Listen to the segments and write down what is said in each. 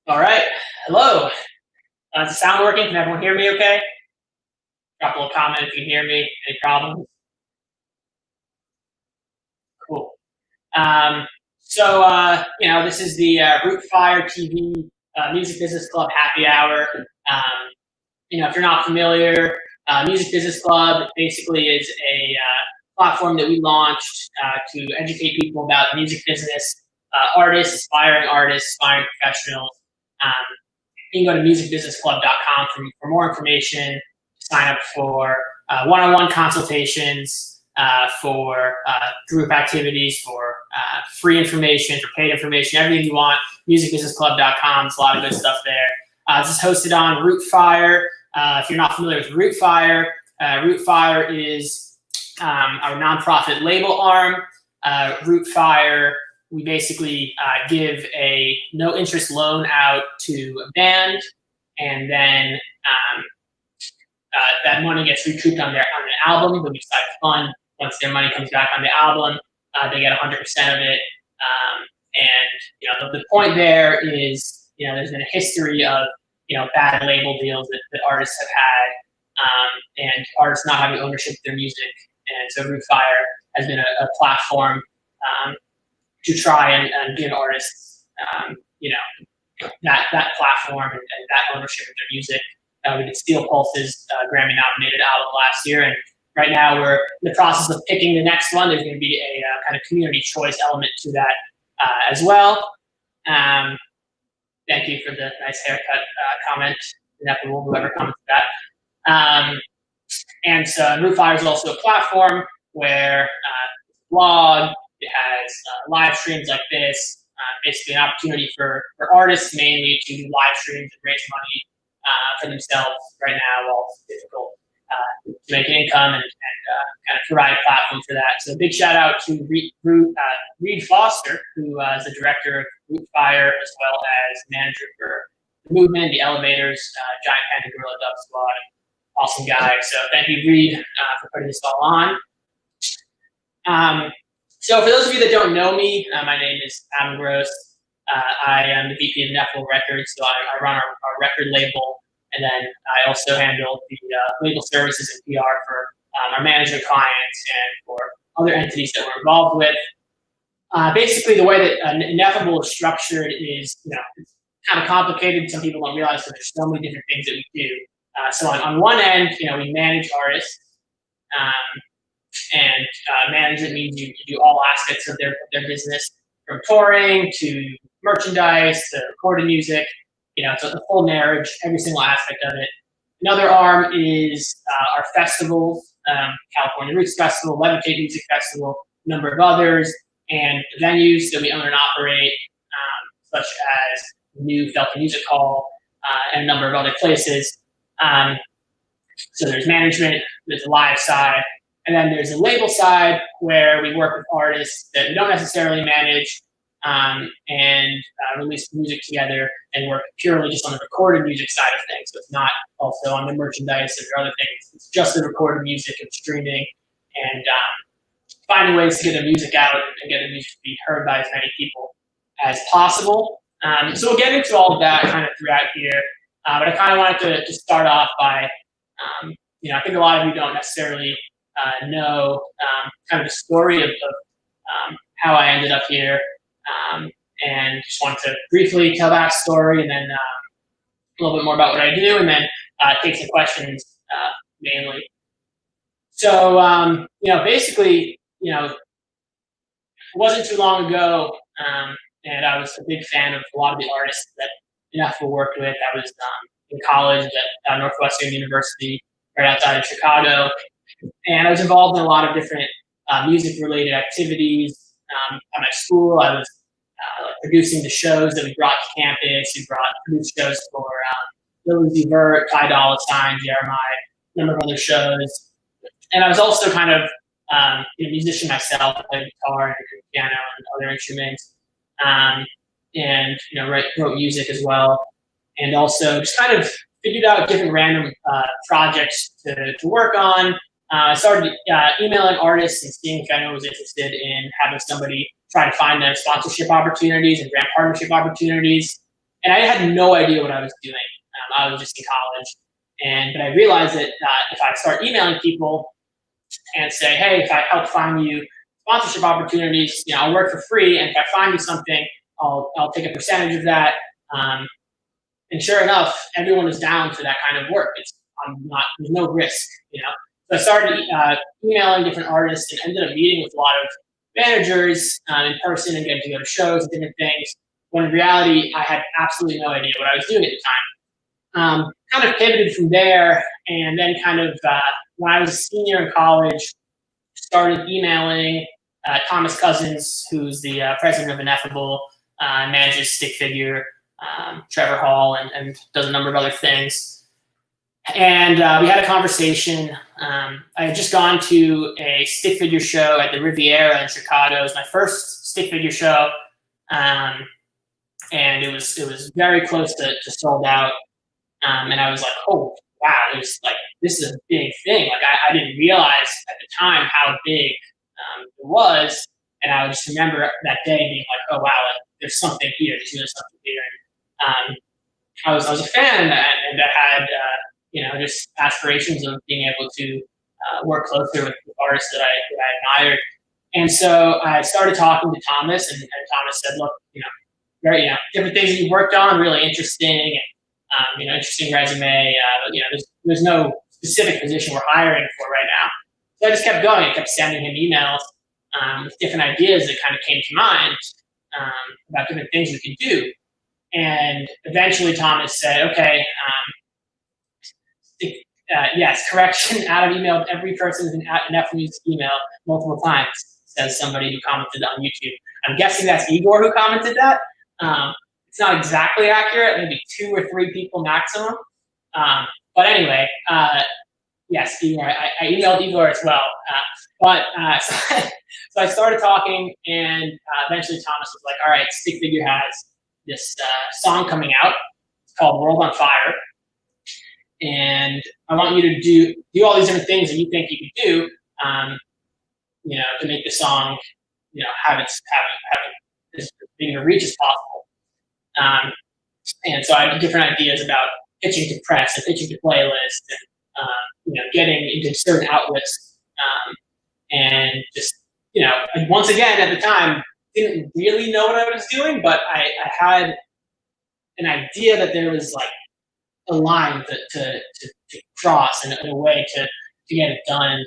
All right. Hello. Is the sound working? Can everyone hear me okay? Drop a little comment if you can hear me. Any problems? Cool. Um, this is the Rootfire TV Music Business Club Happy Hour. If you're not familiar, Music Business Club basically is a platform that we launched to educate people about the music business, artists, aspiring professionals. Um, you can go to musicbusinessclub.com for more information, sign up for one-on-one consultations, for group activities, for free information, for paid information, everything you want. Musicbusinessclub.com. There's a lot of good stuff there. This is hosted on Rootfire. If you're not familiar with Rootfire, Rootfire is our nonprofit label arm. Rootfire, we basically give a no-interest loan out to a band, and then that money gets recouped on their album. They'll be side fund. Once their money comes back on the album, they get 100% of it. The point there is, there's been a history of bad label deals that artists have had, and artists not having ownership of their music. And so Rootfire has been a platform to try and give artists, that platform and that ownership of their music. We did Steel Pulse's Grammy-nominated album last year, and right now we're in the process of picking the next one. There's going to be a kind of community choice element to that as well. Thank you for the nice haircut comment. Ineffable, whoever commented that. And so Rootfire is also a platform where it's a blog. It has live streams like this, basically an opportunity for artists mainly to do live streams and raise money for themselves right now while it's difficult to make an income and kind of provide a platform for that. So a big shout out to Reed Foster, who is the director of Rootfire as well as manager for the movement, the elevators, Giant Panda Gorilla Dub Squad. Awesome guy. So thank you, Reed, for putting this all on. So for those of you that don't know me, my name is Adam Gross. I am the VP of Ineffable Records, so I run our record label, and then I also handle the legal services and PR for our management clients and for other entities that we're involved with. Basically, the way that Ineffable is structured is, it's kind of complicated. Some people don't realize that there's so many different things that we do. So on one end, we manage artists, and management means you do all aspects of their business, from touring to merchandise to recording music. It's a full marriage, every single aspect of it. Another arm is our festivals, California Roots Festival, Levitate Music Festival, a number of others, and venues that we own and operate, such as New Felton Music Hall and a number of other places. So there's management, there's the live side, and then there's a label side where we work with artists that we don't necessarily manage and release music together and work purely just on the recorded music side of things. So it's not also on the merchandise or other things. It's just the recorded music and streaming and finding ways to get the music out and get the music to be heard by as many people as possible. So we'll get into all of that kind of throughout here. But I kind of wanted to start off by, I think a lot of you don't necessarily know kind of the story of how I ended up here, and just want to briefly tell that story, and then a little bit more about what I do, and then take some questions mainly. So, basically, it wasn't too long ago, and I was a big fan of a lot of the artists that Ineffable worked with. I was in college at Northwestern University, right outside of Chicago, and I was involved in a lot of different music-related activities. At my school, I was producing the shows that we brought to campus. We produced shows for Lil Uzi Vert, Ty Dolla $ign, Jeremiah, a number of other shows. And I was also kind of a musician myself. I played guitar and piano and other instruments, and wrote music as well. And also just kind of figured out different random projects to work on. I started emailing artists and seeing if anyone was interested in having somebody try to find them sponsorship opportunities and brand partnership opportunities. And I had no idea what I was doing. I was just in college, but I realized that if I start emailing people and say, hey, if I help find you sponsorship opportunities, I'll work for free, and if I find you something, I'll take a percentage of that. And sure enough, everyone was down for that kind of work. There's no risk. So I started emailing different artists and ended up meeting with a lot of managers in person and getting to go to shows and different things. When in reality, I had absolutely no idea what I was doing at the time. Kind of pivoted from there, and then kind of when I was a senior in college, started emailing Thomas Cousins, who's the president of Ineffable, manages Stick Figure, Trevor Hall, and does a number of other things. And we had a conversation. I had just gone to a stick figure show at the Riviera in Chicago. It was my first stick figure show, and it was very close to sold out. And I was like, oh wow, this is a big thing. Like I didn't realize at the time how big it was, and I just remember that day being like, oh wow, there's something here. There's something here. And I was a fan, and I had just aspirations of being able to work closer with artists that I admired. And so I started talking to Thomas, and Thomas said, look, very different things that you worked on, really interesting, and interesting resume. There's no specific position we're hiring for right now. So I just kept going. I kept sending him emails with different ideas that kind of came to mind about different things we could do. And eventually Thomas said, okay, yes, correction, Adam emailed every person in Nephews email multiple times, says somebody who commented on YouTube. I'm guessing that's Igor who commented that. It's not exactly accurate, maybe 2 or 3 people maximum. But anyway, yes, Igor, I emailed Igor as well. So I started talking, and eventually Thomas was like, all right, Stick Figure has this song coming out. It's called World on Fire. And I want you to do all these different things that you think you could do, to make the song, have as big of a reach as possible. And so I had different ideas about pitching to press and pitching to playlists, and getting into certain outlets, and just once again at the time didn't really know what I was doing, but I had an idea that there was like a line to cross and a way to get it done.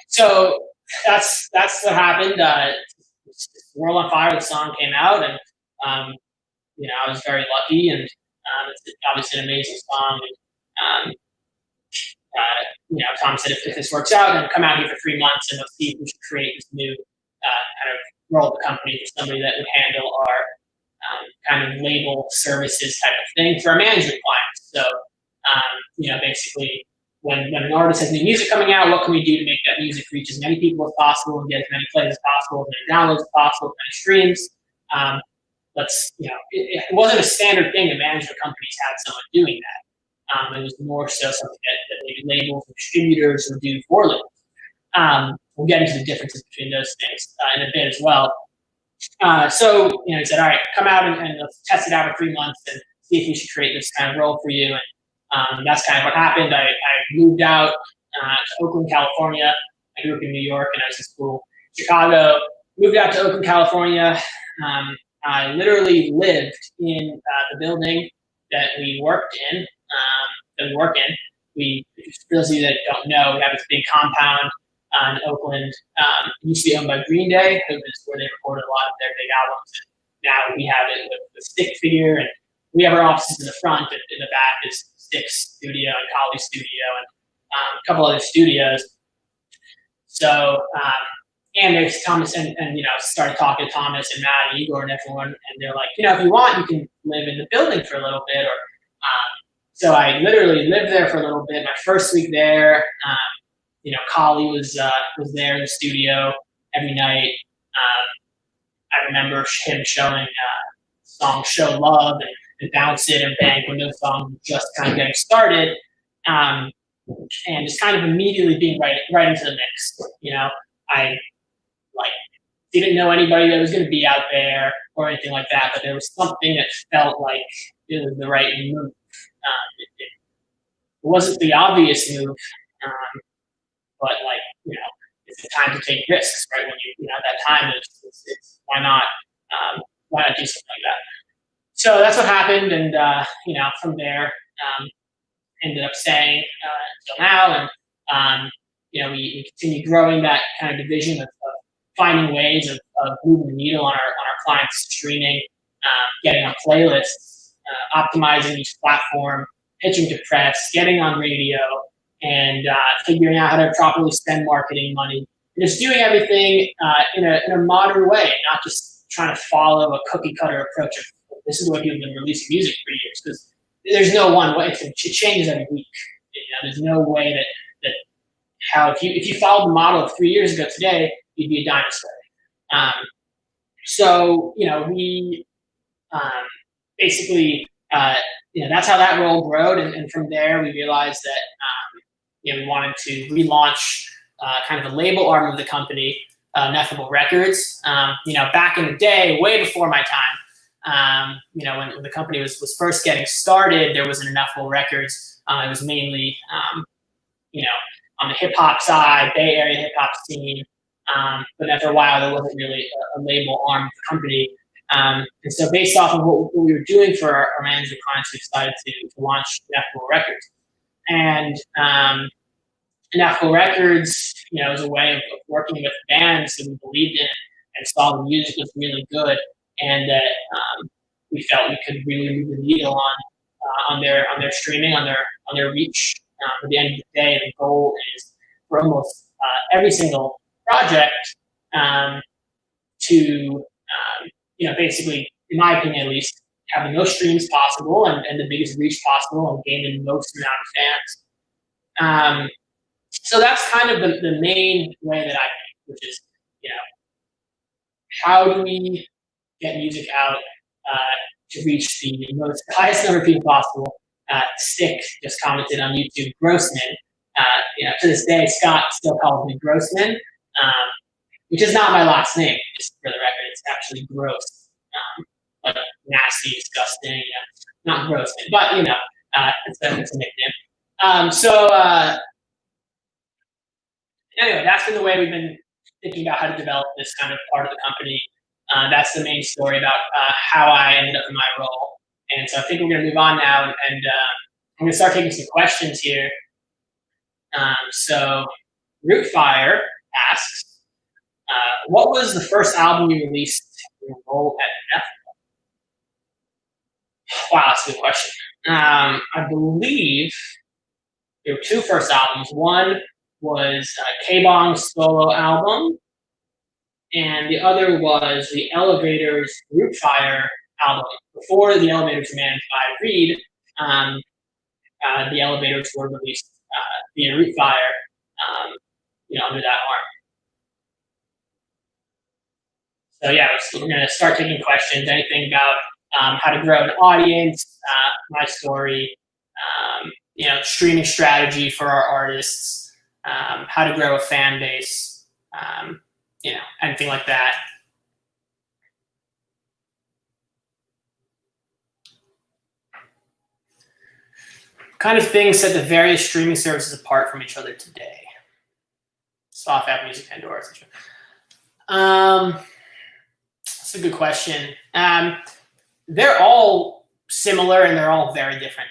So that's what happened. World on Fire, the song came out, and I was very lucky, and it's obviously an amazing song. And Tom said, if this works out, then come out here for 3 months, and we'll see if we should create this new kind of role of the company for somebody that would handle our kind of label services type of thing for our management clients. So, basically, when an artist has new music coming out, what can we do to make that music reach as many people as possible and get as many plays as possible, as many downloads as possible, as many streams? It wasn't a standard thing that management companies had someone doing that. It was more so something that maybe labels and distributors would do for labels. We'll get into the differences between those things in a bit as well. So he said, all right, come out and let's test it out for 3 months and see if we should create this kind of role for you. And that's kind of what happened. I moved out to Oakland, California. I grew up in New York, and I was in school in Chicago. Moved out to Oakland, California. I literally lived in the building that we worked in, For those of you that don't know, we have this big compound in Oakland. It used to be owned by Green Day, who is where they recorded a lot of their big albums. Now we have it with Stick Figure, and we have our offices in the front, and in the back is Stick's studio and Collie's studio, and a couple other studios. So, and there's Thomas, and started talking to Thomas and Matt and Igor and everyone, and they're like, if you want, you can live in the building for a little bit, or so I literally lived there for a little bit. My first week there, Collie was there in the studio every night. I remember him showing song "Show Love" and "Bounce It" and "Bank" when those songs were just kind of getting started, and just kind of immediately being right into the mix. I He didn't know anybody that was going to be out there or anything like that, but there was something that felt like it was the right move. It wasn't the obvious move, but like, it's the time to take risks, right? When at that time, it's why not do something like that? So that's what happened, and from there, ended up staying until now, and we continue growing that kind of division of finding ways of moving the needle on our clients' streaming, getting on playlists, optimizing each platform, pitching to press, getting on radio, and figuring out how to properly spend marketing money. And just doing everything in a modern way, not just trying to follow a cookie cutter approach of this is the way people have been releasing music for years. Because there's no one way. It changes every week. There's no way that how if you followed the model of 3 years ago today, you'd be a dinosaur. So we basically that's how that role grew, and from there we realized that we wanted to relaunch kind of the label arm of the company, Ineffable Records. Back in the day, way before my time, when the company was first getting started, there was an Ineffable Records. It was mainly on the hip hop side, Bay Area hip hop scene. But after a while, there wasn't really a label arm of the company. And so based off of what we were doing for our management clients, we decided to launch Ineffable Records. And Ineffable Records, is a way of working with bands that we believed in and saw the music was really good, and that we felt we could really move the needle on their streaming, on their reach. At the end of the day, the goal is for almost every single project to basically, in my opinion at least, have the most streams possible and the biggest reach possible and gain the most amount of fans. So that's kind of the main way that I think, which is, how do we get music out to reach the highest number of people possible? Stick just commented on YouTube, Grossman. To this day, Scott still calls me Grossman, which is not my last name, just for the record. It's actually Gross, like nasty, disgusting, not Grossman, but it's a nickname. Anyway, that's been the way we've been thinking about how to develop this kind of part of the company. That's the main story about how I ended up in my role. And so I think we're going to move on now, and I'm going to start taking some questions here. So Rootfire asks, what was the first album you released in your role at Ineffable? Wow, that's a good question. I believe there were two first albums. One was K-Bong's solo album, and the other was the Elevators Rootfire album. Before the Elevators were managed by Reed, the Elevators were released via Rootfire, under that arm. So yeah, we're going to start taking questions. Anything about how to grow an audience, my story, streaming strategy for our artists, how to grow a fan base, anything like that. Kind of things set the various streaming services apart from each other today. Soft App Music, Pandora, etc. That's a good question. They're all similar and they're all very different.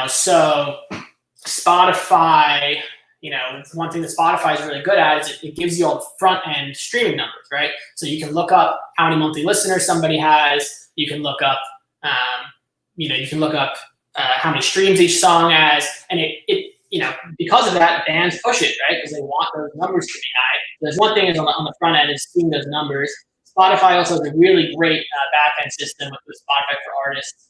So Spotify, one thing that Spotify is really good at is it gives you all the front end streaming numbers, right? So you can look up how many monthly listeners somebody has. You can look up, how many streams each song has, and it because of that, bands push it, right? Because they want those numbers to be high. There's one thing is on the front end is seeing those numbers. Spotify also has a really great back end system with Spotify for Artists,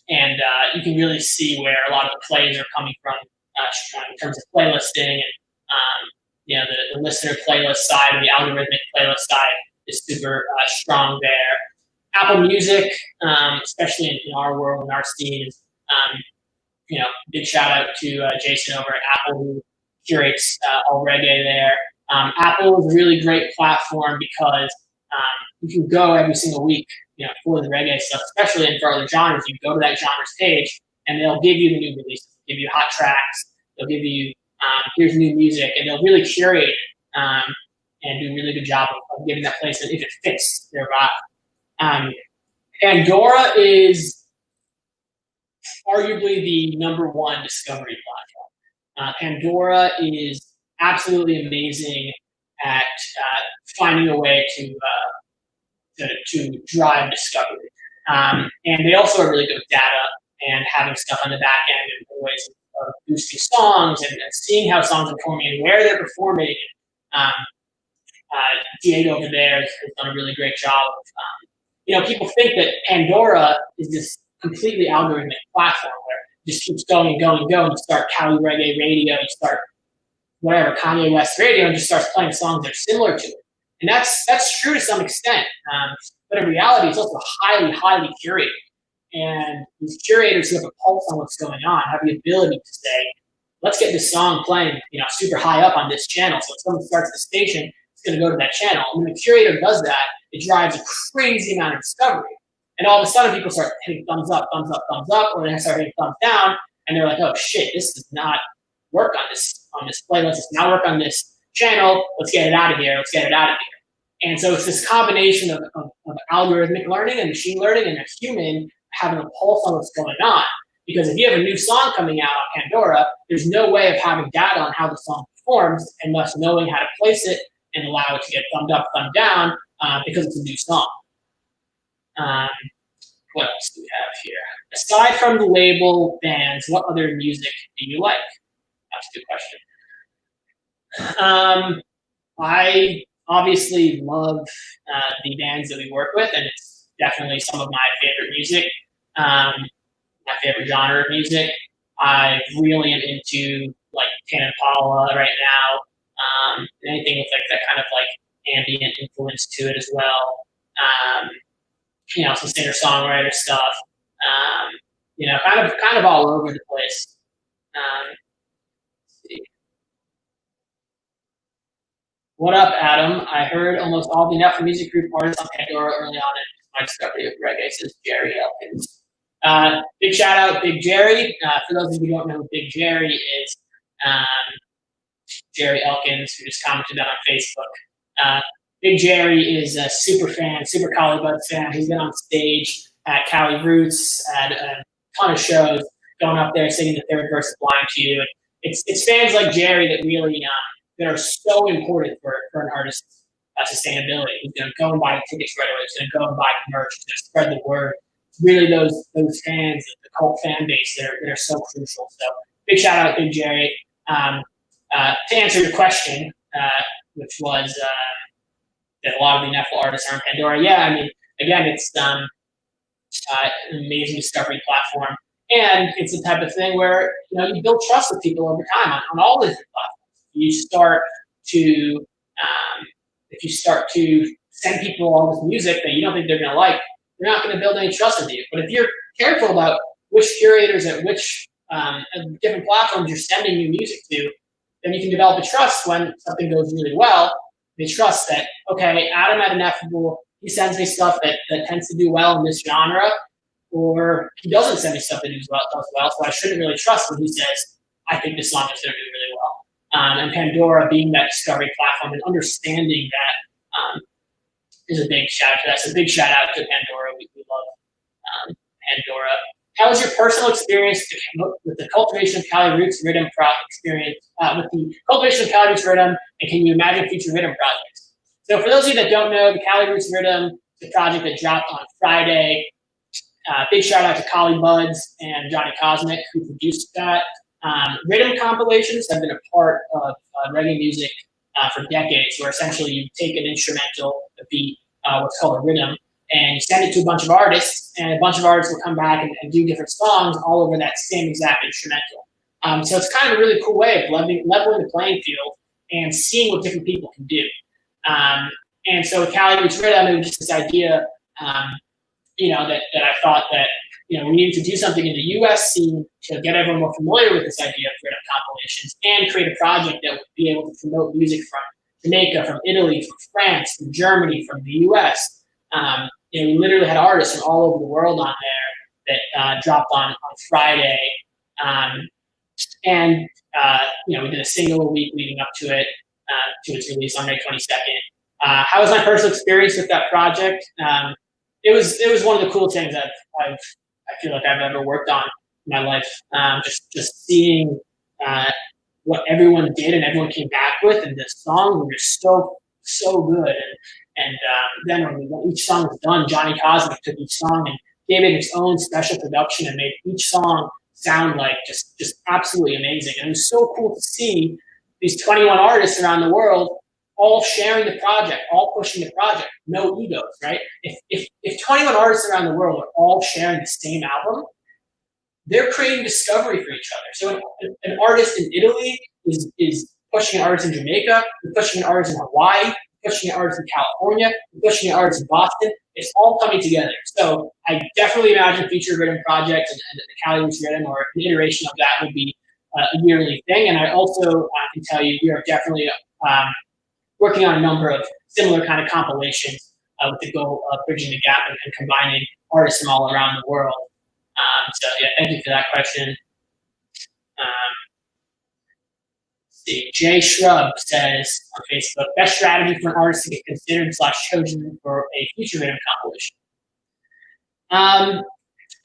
and you can really see where a lot of the plays are coming from in terms of playlisting, and the listener playlist side and the algorithmic playlist side is super strong there. Apple Music, especially in our world, in our scene, is big shout out to Jason over at Apple, who curates all reggae there. Apple is a really great platform because you can go every single week, for the reggae stuff, especially in for other genres. You go to that genre's page, and they'll give you the new releases, give you hot tracks, they'll give you here's new music, and they'll really curate and do a really good job of giving that placement if it fits their vibe. Pandora is arguably the #1 discovery platform. Pandora is absolutely amazing at finding a way to drive discovery. And they also are really good with data and having stuff on the back end and ways of boosting songs and seeing how songs are performing and where they're performing. Diego over there has done a really great job of, people think that Pandora is this completely algorithmic platform where it just keeps going and going and going. You start Cali Reggae Radio, you start whatever, Kanye West Radio, and just starts playing songs that are similar to it. And that's true to some extent. But in reality, it's also highly, highly curated. And these curators who have a pulse on what's going on have the ability to say, let's get this song playing, super high up on this channel. So if someone starts the station, it's going to go to that channel. And when the curator does that, it drives a crazy amount of discovery. And all of a sudden, people start hitting thumbs up, or they start hitting thumbs down, and they're like, oh shit, this does not work on this playlist. It's not work on this channel. Let's get it out of here. And so it's this combination of algorithmic learning and machine learning and a human having a pulse on what's going on. Because if you have a new song coming out on Pandora, there's no way of having data on how the song performs and thus knowing how to place it and allow it to get thumbed up, thumbed down, because it's a new song. What else do we have here? Aside from the label bands, what other music do you like? That's a good question. I obviously love the bands that we work with, and it's definitely some of my favorite music, my favorite genre of music. I really am into like Tame Impala right now, anything with like that kind of like ambient influence to it as well. Some singer-songwriter stuff. Kind of all over the place. Let's see. What up, Adam? I heard almost all the Ineffable Music Group artists on Pandora early on in my discovery of reggae, says Jerry Elkins. Big shout out, Big Jerry. For those of you who don't know who Big Jerry is, Jerry Elkins, who just commented that on Facebook. Big Jerry is a super fan, super Cali Buds fan. He's been on stage at Cali Roots, at a ton of shows, going up there singing the third verse of Blind to You. And it's fans like Jerry that really that are so important for an artist's sustainability. He's going to go and buy the tickets right away. He's going to go and buy the merch. He's going to spread the word. It's really those fans, the cult fan base that are so crucial. So big shout out to Big Jerry. To answer your question, which was that a lot of the Ineffable artists are on Pandora. Yeah, I mean, again, it's an amazing discovery platform, and it's the type of thing where you build trust with people over time on all the different platforms. If you start to send people all this music that you don't think they're going to like, they're not going to build any trust with you. But if you're careful about which curators at which different platforms you're sending new music to, then you can develop a trust when something goes really well. They trust that, okay, Adam at Ineffable, he sends me stuff that tends to do well in this genre, or he doesn't send me stuff that does well, so I shouldn't really trust when he says, I think this song is going to do really well. And Pandora being that discovery platform and understanding that is a big shout out to that. So big shout out to Pandora. We love Pandora. How was your personal experience with the cultivation of Cali Roots Rhythm experience, with the cultivation of Cali Roots Rhythm, and can you imagine future rhythm projects? So for those of you that don't know, the Cali Roots Rhythm is a project that dropped on Friday. Big shout out to Cali Buds and Johnny Cosmic, who produced that. Rhythm compilations have been a part of reggae music for decades, where essentially you take an instrumental, a beat, what's called a rhythm, and you send it to a bunch of artists, and a bunch of artists will come back and do different songs all over that same exact instrumental. So it's kind of a really cool way of leveling the playing field and seeing what different people can do. And so with Cali Roots Rhythm, it was just this idea, that I thought that we needed to do something in the U.S. scene to get everyone more familiar with this idea of rhythm compilations and create a project that would be able to promote music from Jamaica, from Italy, from France, from Germany, from the US. We literally had artists from all over the world on there that dropped on Friday. We did a single a week leading up to it, to its release on May 22nd. How was my personal experience with that project? It was one of the cool things that I feel like I've ever worked on in my life. Just seeing what everyone did and everyone came back with, and the songs were just so good. And then when each song was done, Johnny Cosmic took each song and gave it its own special production and made each song sound like just absolutely amazing. And it was so cool to see these 21 artists around the world all sharing the project, all pushing the project, no egos, right? If 21 artists around the world are all sharing the same album, they're creating discovery for each other. So an artist in Italy is pushing an artist in Jamaica, pushing an artist in Hawaii, pushing an artist in California, pushing an artist in Boston. It's all coming together. So I definitely imagine feature written projects and the Cali Roots Rhythm or an iteration of that would be a yearly thing. And I also can tell you, we are definitely working on a number of similar kind of compilations with the goal of bridging the gap and combining artists from all around the world. Thank you for that question. See, Jay Shrub says on Facebook, best strategy for an artist to get considered / chosen for a feature rhythm compilation.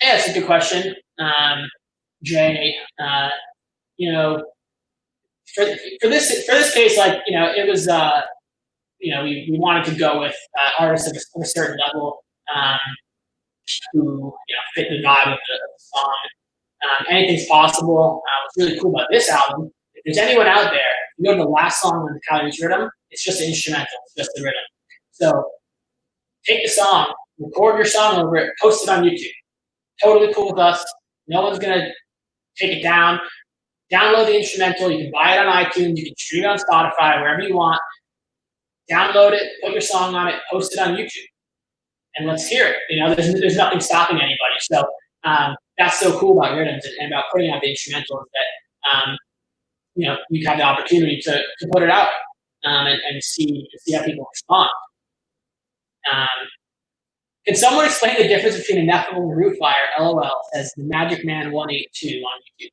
That's a good question, Jay. For this case, it was we wanted to go with artists of a certain level who fit the vibe of the song. Anything's possible. What's really cool about this album, if there's anyone out there, you go to the last song on the Cali Roots Rhythm, it's just an instrumental, it's just the rhythm. So take the song, record your song over it, post it on YouTube. Totally cool with us. No one's gonna take it down. Download the instrumental. You can buy it on iTunes. You can stream it on Spotify, wherever you want. Download it, put your song on it, post it on YouTube, and let's hear it. There's nothing stopping anybody. So that's so cool about rhythms and about putting out the instrumentals that you have the opportunity to put it out and see how people respond. Can someone explain the difference between Ineffable and Rootfire? LOL, says the Magic Man 182 on YouTube.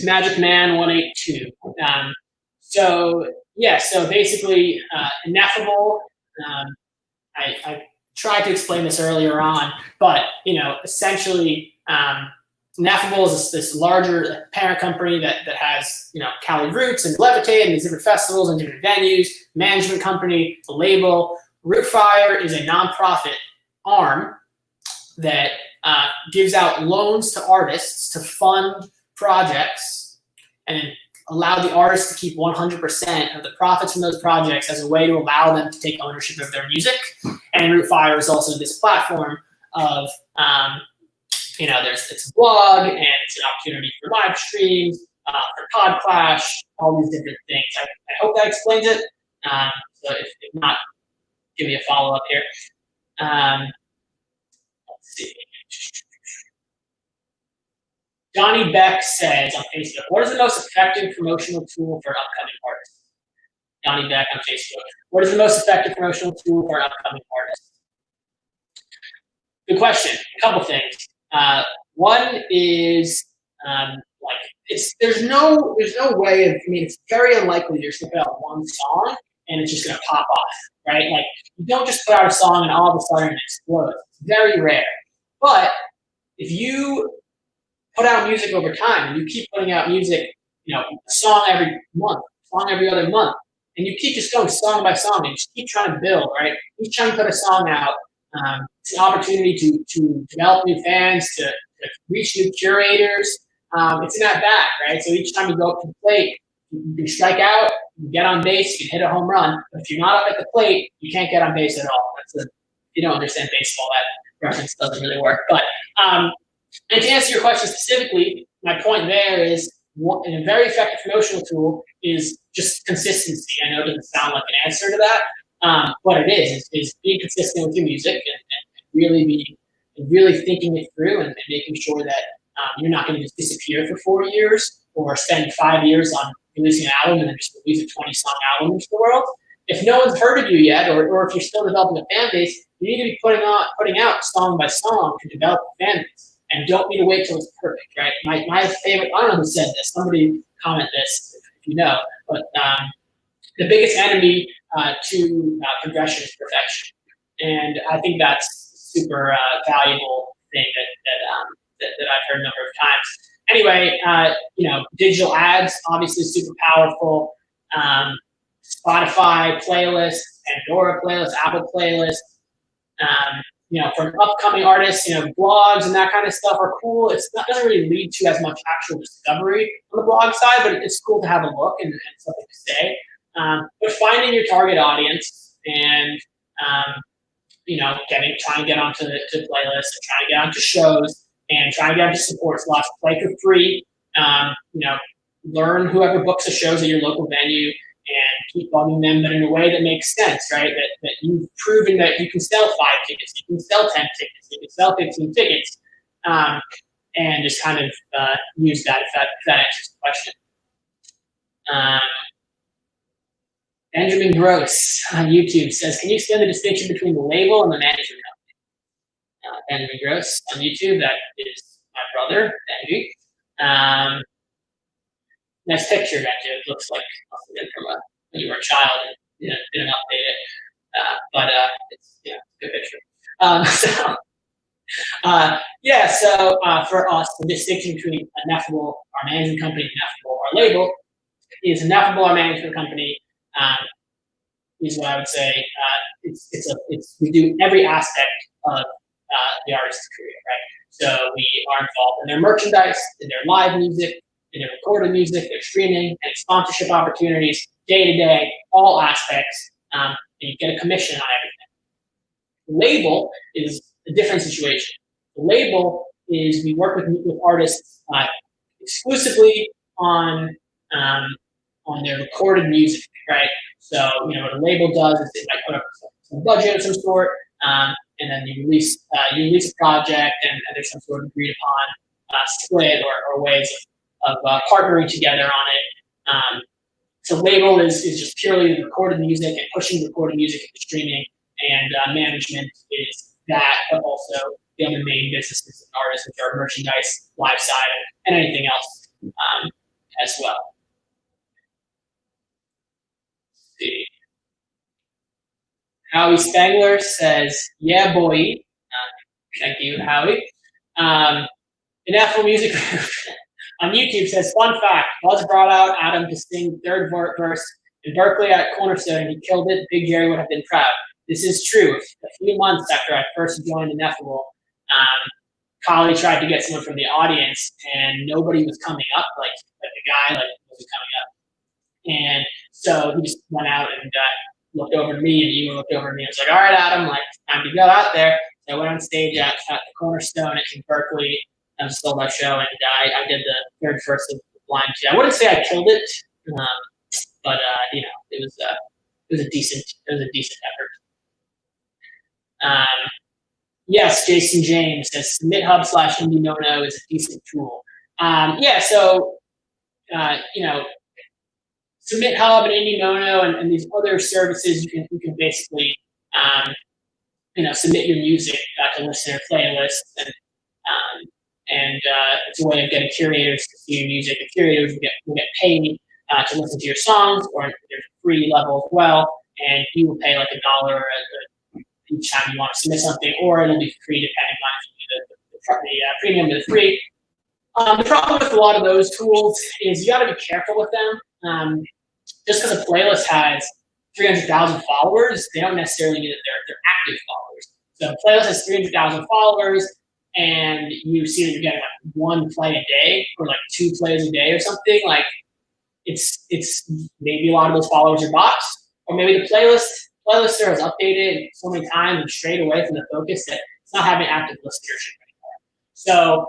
Magic Man 182. So basically, Ineffable. I tried to explain this earlier on, but essentially, Ineffable is this larger parent company that has Cali Roots and Levitate and these different festivals and different venues. Management company, the label. Rootfire is a nonprofit arm that gives out loans to artists to fund projects and allow the artists to keep 100% of the profits from those projects as a way to allow them to take ownership of their music. And Rootfire is also this platform of, it's a blog and it's an opportunity for live streams, for Podclash, all these different things. I hope that explains it. So if not, give me a follow-up here. Let's see. Johnny Beck says on Facebook, what is the most effective promotional tool for an upcoming artist? Johnny Beck on Facebook. What is the most effective promotional tool for an upcoming artist? Good question. A couple things. One is there's no way of, it's very unlikely you're just gonna put out one song and it's just gonna pop off, right? Like, you don't just put out a song and all of a sudden it explodes. It's very rare. But if you put out music over time and you keep putting out music, a song every month, song every other month, and you keep just going song by song and just keep trying to build, right? Each time you put a song out, it's an opportunity to develop new fans, to reach new curators. It's an at-bat, right? So each time you go up to the plate, you can strike out, you can get on base, you can hit a home run. But if you're not up at the plate, you can't get on base at all. If you don't understand baseball, that reference doesn't really work. But and to answer your question specifically, my point there is a very effective promotional tool is just consistency. I know it doesn't sound like an answer to that, but it is being consistent with your music and really thinking it through and making sure that you're not going to just disappear for 4 years or spend 5 years on releasing an album and then just release a 20-song album into the world. If no one's heard of you yet, or if you're still developing a fan base, you need to be putting out song by song to develop a fan base, and don't need to wait till it's perfect, right? My favorite, I don't know who said this, somebody comment this if you know, but the biggest enemy to progression is perfection, and I think that's super valuable thing that I've heard a number of times. Anyway, digital ads obviously super powerful. Spotify playlists, Pandora playlists, Apple playlists. For upcoming artists, blogs and that kind of stuff are cool. It doesn't really lead to as much actual discovery on the blog side, but it's cool to have a look and something to say. But finding your target audience and trying to get onto playlists and trying to get onto shows and trying to get onto support slots, play for free. Learn whoever books the shows at your local venue and keep bugging them, but in a way that makes sense, right? That you've proven that you can sell 5 tickets, you can sell 10 tickets, you can sell 15 tickets, and just kind of use that if that answers the question. Benjamin Gross on YouTube says, can you explain the distinction between the label and the management company? Benjamin Gross on YouTube, that is my brother, Benji. Nice picture, Benji. It looks like from when you were a child and didn't update it. But it's a good picture. So for us, the distinction between Ineffable, our management company, and Ineffable, our label, is Ineffable, our management company, is what I would say. We do every aspect of the artist's career, right? So we are involved in their merchandise, in their live music, in their recorded music, their streaming, and sponsorship opportunities, day to day, all aspects, and you get a commission on everything. The label is a different situation. The label is we work with artists exclusively on their recorded music, right? So what a label does is it might put up some budget of some sort, and then you release a project, and there's some sort of agreed upon split or ways of partnering together on it. So label is just purely recorded music and pushing recorded music into streaming, and management is that, but also the other main businesses and artists, which are merchandise, live side, and anything else as well. Let's see. Howie Spangler says, yeah, boy. Thank you, Howie. Ineffable Music Group on YouTube says, fun fact, Buzz brought out Adam to sing third verse in Berkeley at Cornerstone, and he killed it. Big Jerry would have been proud. This is true. A few months after I first joined Ineffable, Collie tried to get someone from the audience, and nobody was coming up. Like the guy wasn't coming up. And so he just went out and looked over to me, and Ewan looked over at me and was like, all right, Adam, time to go out there. So I went on stage at the Cornerstone in Berkeley. It was a sold-out show, and I did the third verse of Blind 2. I wouldn't say I killed it, but it was a decent effort. Yes, Jason James says Submit Hub / Indie No is a decent tool. Submit Hub and Indie No and these other services, you can basically submit your music to listener playlists, and it's a way of getting curators to see your music. The curators will get paid to listen to your songs, or there's a free level as well, and you will pay like $1 each time you want to submit something, or it'll be free depending on the premium is free. The problem with a lot of those tools is you got to be careful with them. Just because a playlist has 300,000 followers, they don't necessarily mean that they're active followers. So if a playlist has 300,000 followers, and you see that you're getting like 1 play a day or like 2 plays a day or something, like it's maybe a lot of those followers are bots, or maybe the playlister has updated so many times and strayed away from the focus that it's not having active listenership anymore. So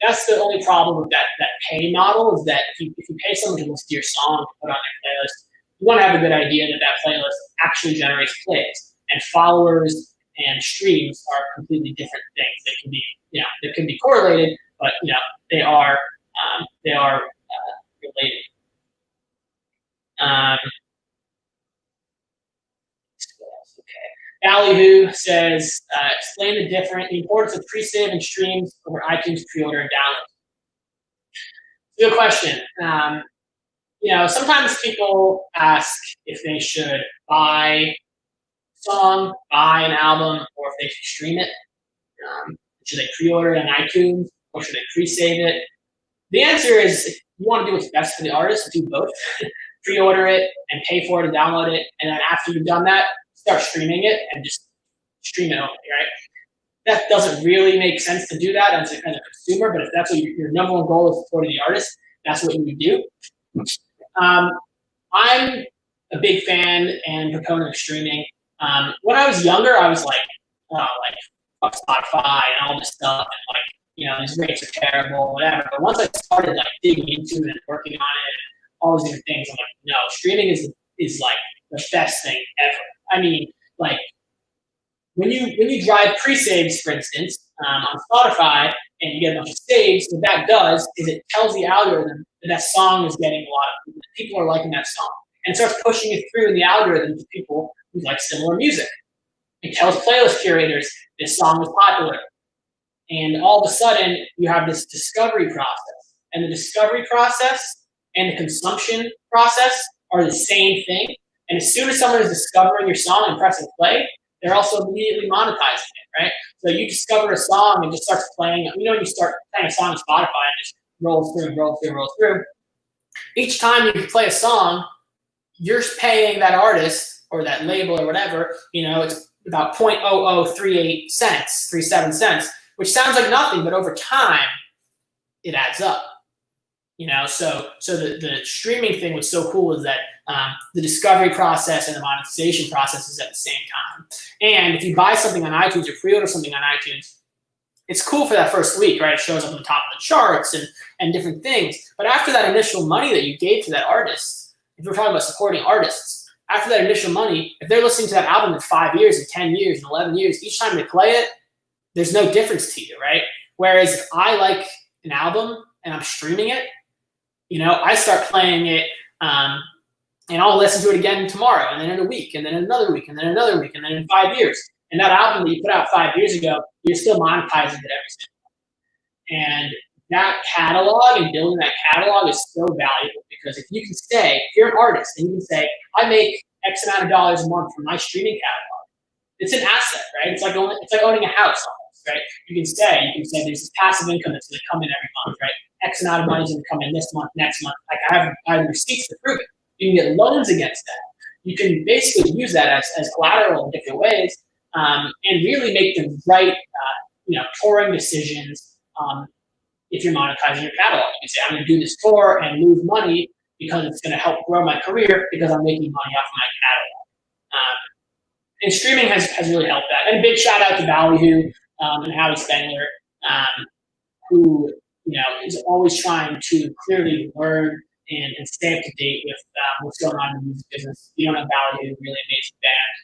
that's the only problem with that pay model, is that if you pay someone to listen to your song to put on their playlist, you want to have a good idea that playlist actually generates plays, and followers and streams are completely different things. They can be, they can be correlated, but they are related. Ballyhoo says, explain the importance of pre-save and streams over iTunes pre-order and download. Good question. Sometimes people ask if they should buy a song, buy an album, or if they should stream it. Should they pre-order it on iTunes, or should they pre-save it? The answer is, if you want to do what's best for the artist, do both. Pre-order it and pay for it and download it, and then after you've done that, start streaming it and just stream it only, right? That doesn't really make sense to do that as a consumer, but if that's what your number one goal is, supporting the artist, that's what you would do. I'm a big fan and proponent of streaming. When I was younger, I was like, fuck Spotify and all this stuff, and these rates are terrible, whatever. But once I started digging into it and working on it, and all these different things, I'm like, no, streaming is like the best thing ever. I mean, when you drive pre-saves, for instance, on Spotify, and you get a bunch of saves, what that does is it tells the algorithm that song is getting a lot of people are liking that song, and it starts pushing it through in the algorithm to people who like similar music. It tells playlist curators this song is popular, and all of a sudden you have this discovery process, and the discovery process and the consumption process are the same thing. And as soon as someone is discovering your song and pressing play, they're also immediately monetizing it, right? So you discover a song and just starts playing. When you start playing a song on Spotify and just rolls through. Each time you play a song, you're paying that artist or that label or whatever, it's about 0.0038 cents, 37 cents, which sounds like nothing, but over time, it adds up. So the streaming thing was so cool is that the discovery process and the monetization process is at the same time. And if you buy something on iTunes or pre-order something on iTunes, it's cool for that first week, right? It shows up on the top of the charts and different things. But after that initial money that you gave to that artist, if we're talking about supporting artists, after that initial money, if they're listening to that album in 5 years and 10 years and 11 years, each time they play it, there's no difference to you, right? Whereas if I like an album and I'm streaming it, I start playing it and I'll listen to it again tomorrow, and then in a week, and then another week, and then another week, and then in 5 years. And that album that you put out 5 years ago, you're still monetizing it every single month. And that catalog and building that catalog is so valuable, because if you can say, if you're an artist and you can say, I make X amount of dollars a month from my streaming catalog, it's an asset, right? It's like owning a house almost, right? You can say there's this passive income that's going to come in every month, right? X amount of money is going to come in this month, next month. I have receipts to prove it. You can get loans against that. You can basically use that as collateral in different ways, and really make the right, touring decisions. If you're monetizing your catalog, you can say, I'm going to do this tour and lose money because it's going to help grow my career because I'm making money off my catalog. And streaming has really helped that. And a big shout out to Ballyhoo and Howie Spengler, who is always trying to clearly learn and stay up to date with what's going on in the music business. You don't know Ballyhoo, really amazing band.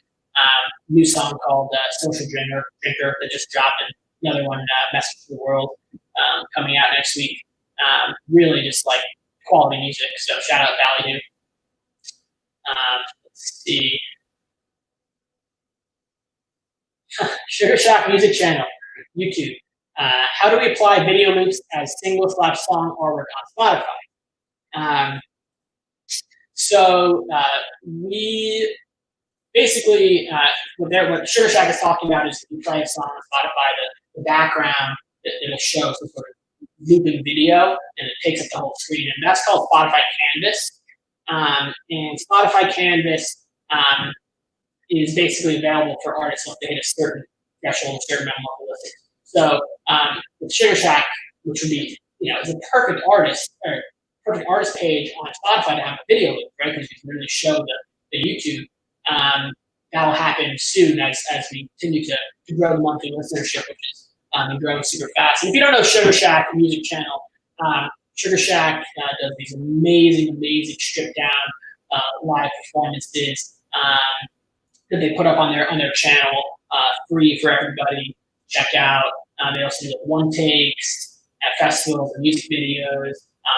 New song called Social Drinker that just dropped, and another one, Message to the World, coming out next week. Really just quality music. So shout out Ballyhoo. Let's see. Sugar Shack Music Channel, YouTube. How do we apply video loops as single/song artwork on Spotify? We basically, what Sugar Shack is talking about is if you play a song on Spotify, the background, it'll show some sort of looping video, and it takes up the whole screen. And that's called Spotify Canvas. And Spotify Canvas is basically available for artists once they hit a certain threshold, a certain amount of listens. So with Sugar Shack, which would be, is a perfect artist page on Spotify to have a video loop, right? Because you can really show the YouTube. That'll happen soon as we continue to grow the monthly listenership, which is growing super fast. And if you don't know Sugar Shack music channel, Sugar Shack does these amazing stripped down live performances that they put up on their channel, free for everybody. Check out. They also do one takes at festivals and music videos.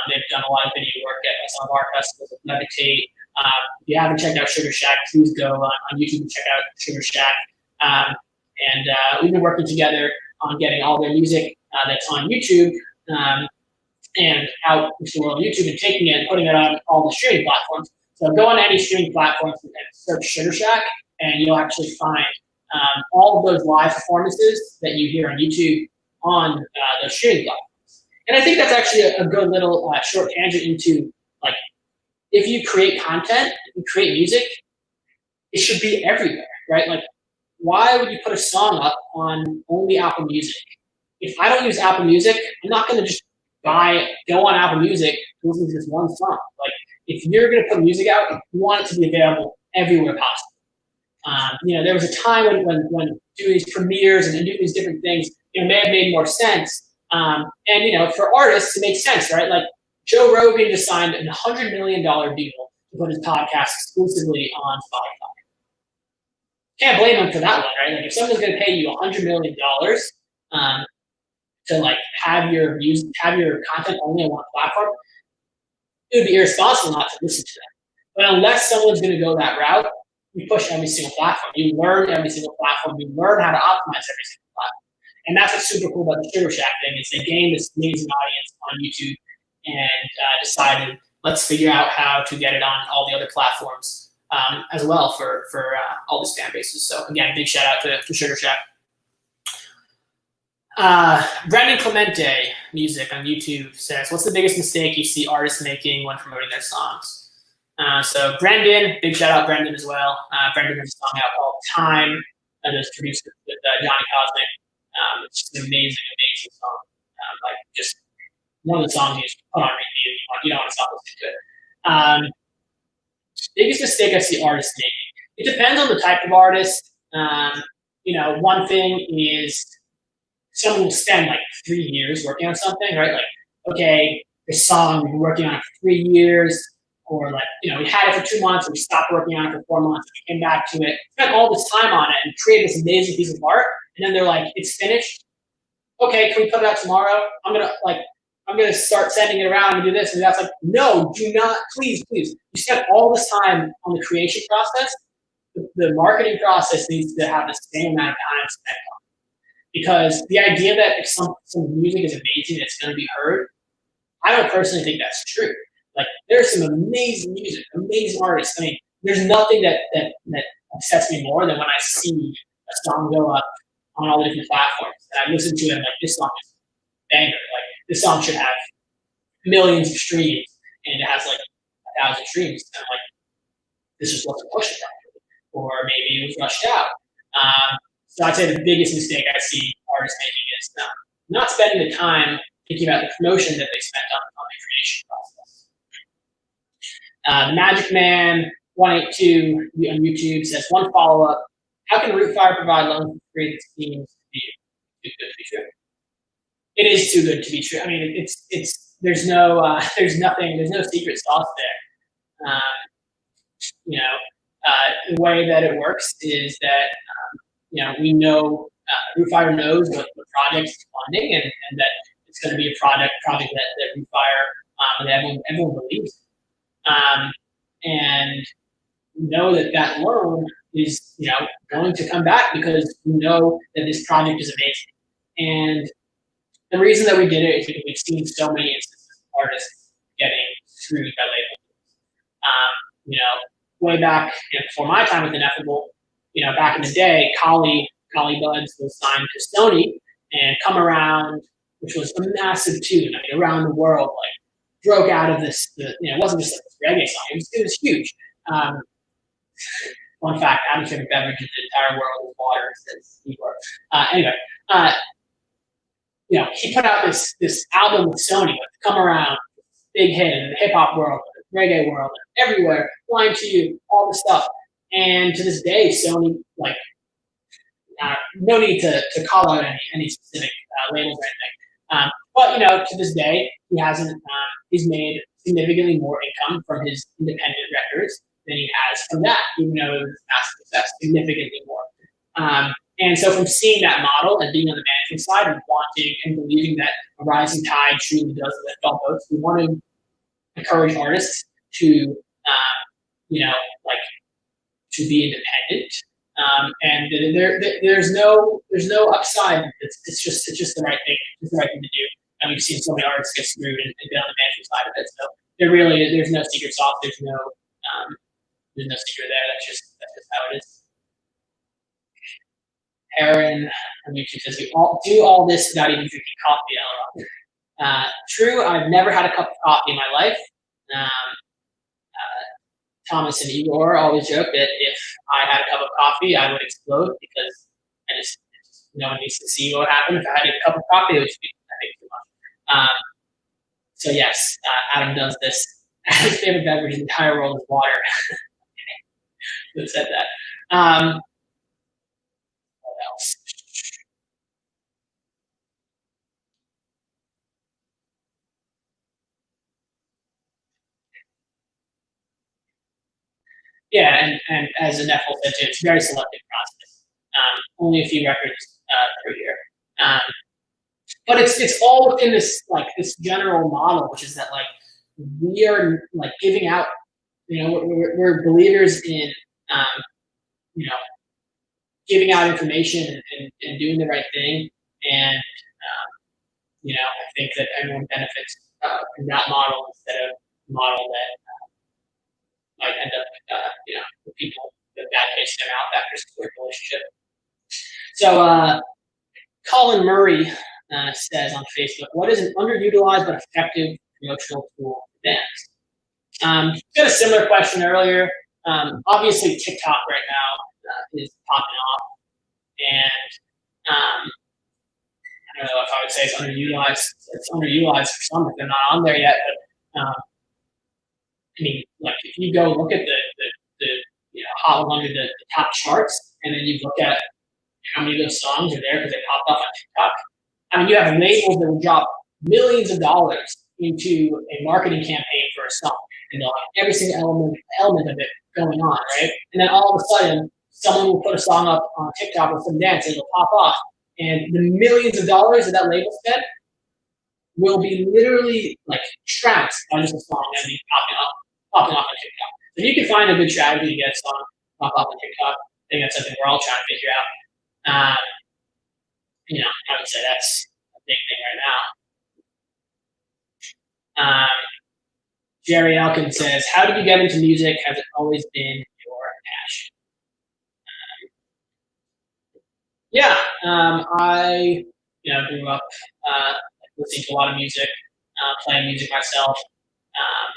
They've done a lot of video work at some of our festivals with Levitate. If you haven't checked out Sugar Shack, please go on YouTube and check out Sugar Shack. And we've been working together on getting all their music that's on YouTube and out into the world of YouTube and taking it and putting it on all the streaming platforms. So go on any streaming platforms and search Sugar Shack, and you'll actually find all of those live performances that you hear on YouTube on those streaming platforms. And I think that's actually a good little short tangent into, like, if you create content, if you create music, it should be everywhere, right? Like, why would you put a song up on only Apple Music? If I don't use Apple Music, I'm not going to just go on Apple Music to listen to this one song. Like, if you're going to put music out, you want it to be available everywhere possible. There was a time when doing these premieres and doing these different things, may have made more sense. And for artists, it makes sense, right? Like, Joe Rogan just signed a $100 million deal to put his podcast exclusively on Spotify. Can't blame him for that one, right? Like, if someone's going to pay you $100 million to like have your content only on one platform, it would be irresponsible not to listen to them. But unless someone's going to go that route, you push every single platform. You learn every single platform. You learn how to optimize every single platform. And that's what's super cool about the Sugar Shack thing. Is they gained this amazing audience on YouTube and decided, let's figure out how to get it on all the other platforms as well for all these fan bases. So again, big shout out to Sugar Shack. Brendan Clemente Music on YouTube says, what's the biggest mistake you see artists making when promoting their songs? So Brendan, big shout out Brendan as well. Brendan has a song out called Time that is produced with Johnny Cosmic. It's just an amazing song. Like, just one of the songs you just put on repeat. You don't want to stop listening to it. Biggest mistake I see artists making. It depends on the type of artist. One thing is someone will spend like 3 years working on something, right? Like, okay, this song, we've been working on it for 3 years, or like, we had it for 2 months and we stopped working on it for 4 months and we came back to it, spent all this time on it and created this amazing piece of art, and then they're like, it's finished. Okay, can we put it out tomorrow? I'm gonna start sending it around and do this and that's. Like, no, do not, please. You spent all this time on the creation process. The marketing process needs to have the same amount of time spent on it. Because the idea that if some music is amazing, it's going to be heard, I don't personally think that's true. Like, there's some amazing music, amazing artists. I mean, there's nothing that upsets me more than when I see a song go up on all the different platforms and I listen to it and like, this song is a banger. Like, this song should have millions of streams and it has like 1,000 streams. And I'm like, this just wasn't pushed properly, or maybe it was rushed out. So I'd say the biggest mistake I see artists making is not spending the time thinking about the promotion that they spent on the creation process. The Magic Man 182 on YouTube says, one follow-up: how can Rootfire provide loans for free that seems to be too good to be true? It is too good to be true. I mean, there's no secret sauce there. The way that it works is that we know Rootfire knows what project is funding, and that it's going to be a project that Rootfire and everyone believes in. And know that loan is going to come back because we know that this project is amazing. And the reason that we did it is because we've seen so many instances of artists getting screwed by labels. Way back before my time with Ineffable, back in the day, Collie Buds was signed to Sony, and Come Around, which was a massive tune, around the world, like, broke out of this, it wasn't just like this reggae song, it was huge. Fun fact, Adam's favorite beverage in the entire world is water, says Igor. He put out this album with Sony, like, Come Around, big hit in the hip hop world, the reggae world, everywhere, Flying to You, all this stuff. And to this day, Sony, like, no need to call out any specific labels or anything. But to this day, he hasn't. He's made significantly more income from his independent records than he has from that, even though it was massive success, significantly more. And so, from seeing that model and being on the management side and wanting and believing that a rising tide truly does lift all boats, we want to encourage artists to, to be independent And there's no upside. It's just the right thing. It's the right thing to do. And we've seen so many artists get screwed and get on the management side of it. So there's no secret sauce. There's no secret there. That's just how it is. Aaron on YouTube says, "We all do all this without even drinking coffee." True, I've never had a cup of coffee in my life. Thomas and Igor always joke that if I had a cup of coffee, I would explode because no one needs to see what happened. If I had a cup of coffee, it would be, I think, too much. So yes, Adam does this. His favorite beverage in the entire world is water. Who said that? What else? Yeah, and as Ineffable said too, it's a very selective process. Only a few records per year. But it's all within this general model, which is that we are giving out. We're believers in giving out information and doing the right thing, and I think that everyone benefits from that model instead of the model that might end up with people with bad taste in their mouth after a split relationship. So Colin Murray says on Facebook, "What is an underutilized but effective promotional tool for bands?" Got a similar question earlier. Obviously, TikTok right now is popping off, and I don't know if I would say it's underutilized. It's underutilized for some if they're not on there yet. But I mean, if you go look at the Hot 100, the top charts, and then you look at how many of those songs are there because they popped off on TikTok. I mean, you have labels that will drop millions of dollars into a marketing campaign for a song, and they'll have every single element of it going on, right? And then all of a sudden, someone will put a song up on TikTok with some dance, and it'll pop off, and the millions of dollars that that label spent will be literally trounced by just a song and be popping off on TikTok. So you can find a good strategy to get a song pop off on TikTok. I think that's something we're all trying to figure out. I would say that's a big thing right now. Jerry Elkin says, "How did you get into music? Has it always been your passion?" Yeah, I grew up listening to a lot of music, playing music myself. I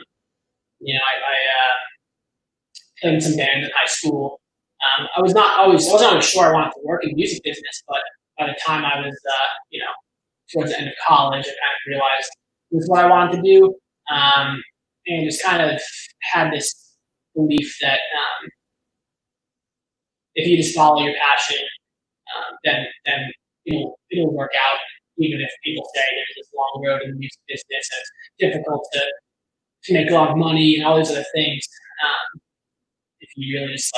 played in some bands in high school. I wasn't always sure I wanted to work in the music business, but by the time I was, towards the end of college, I kind of realized it was what I wanted to do, and just kind of had this belief that if you just follow your passion, then it'll work out. Even if people say there's this long road in the music business, and it's difficult to make a lot of money and all these other things. If you really just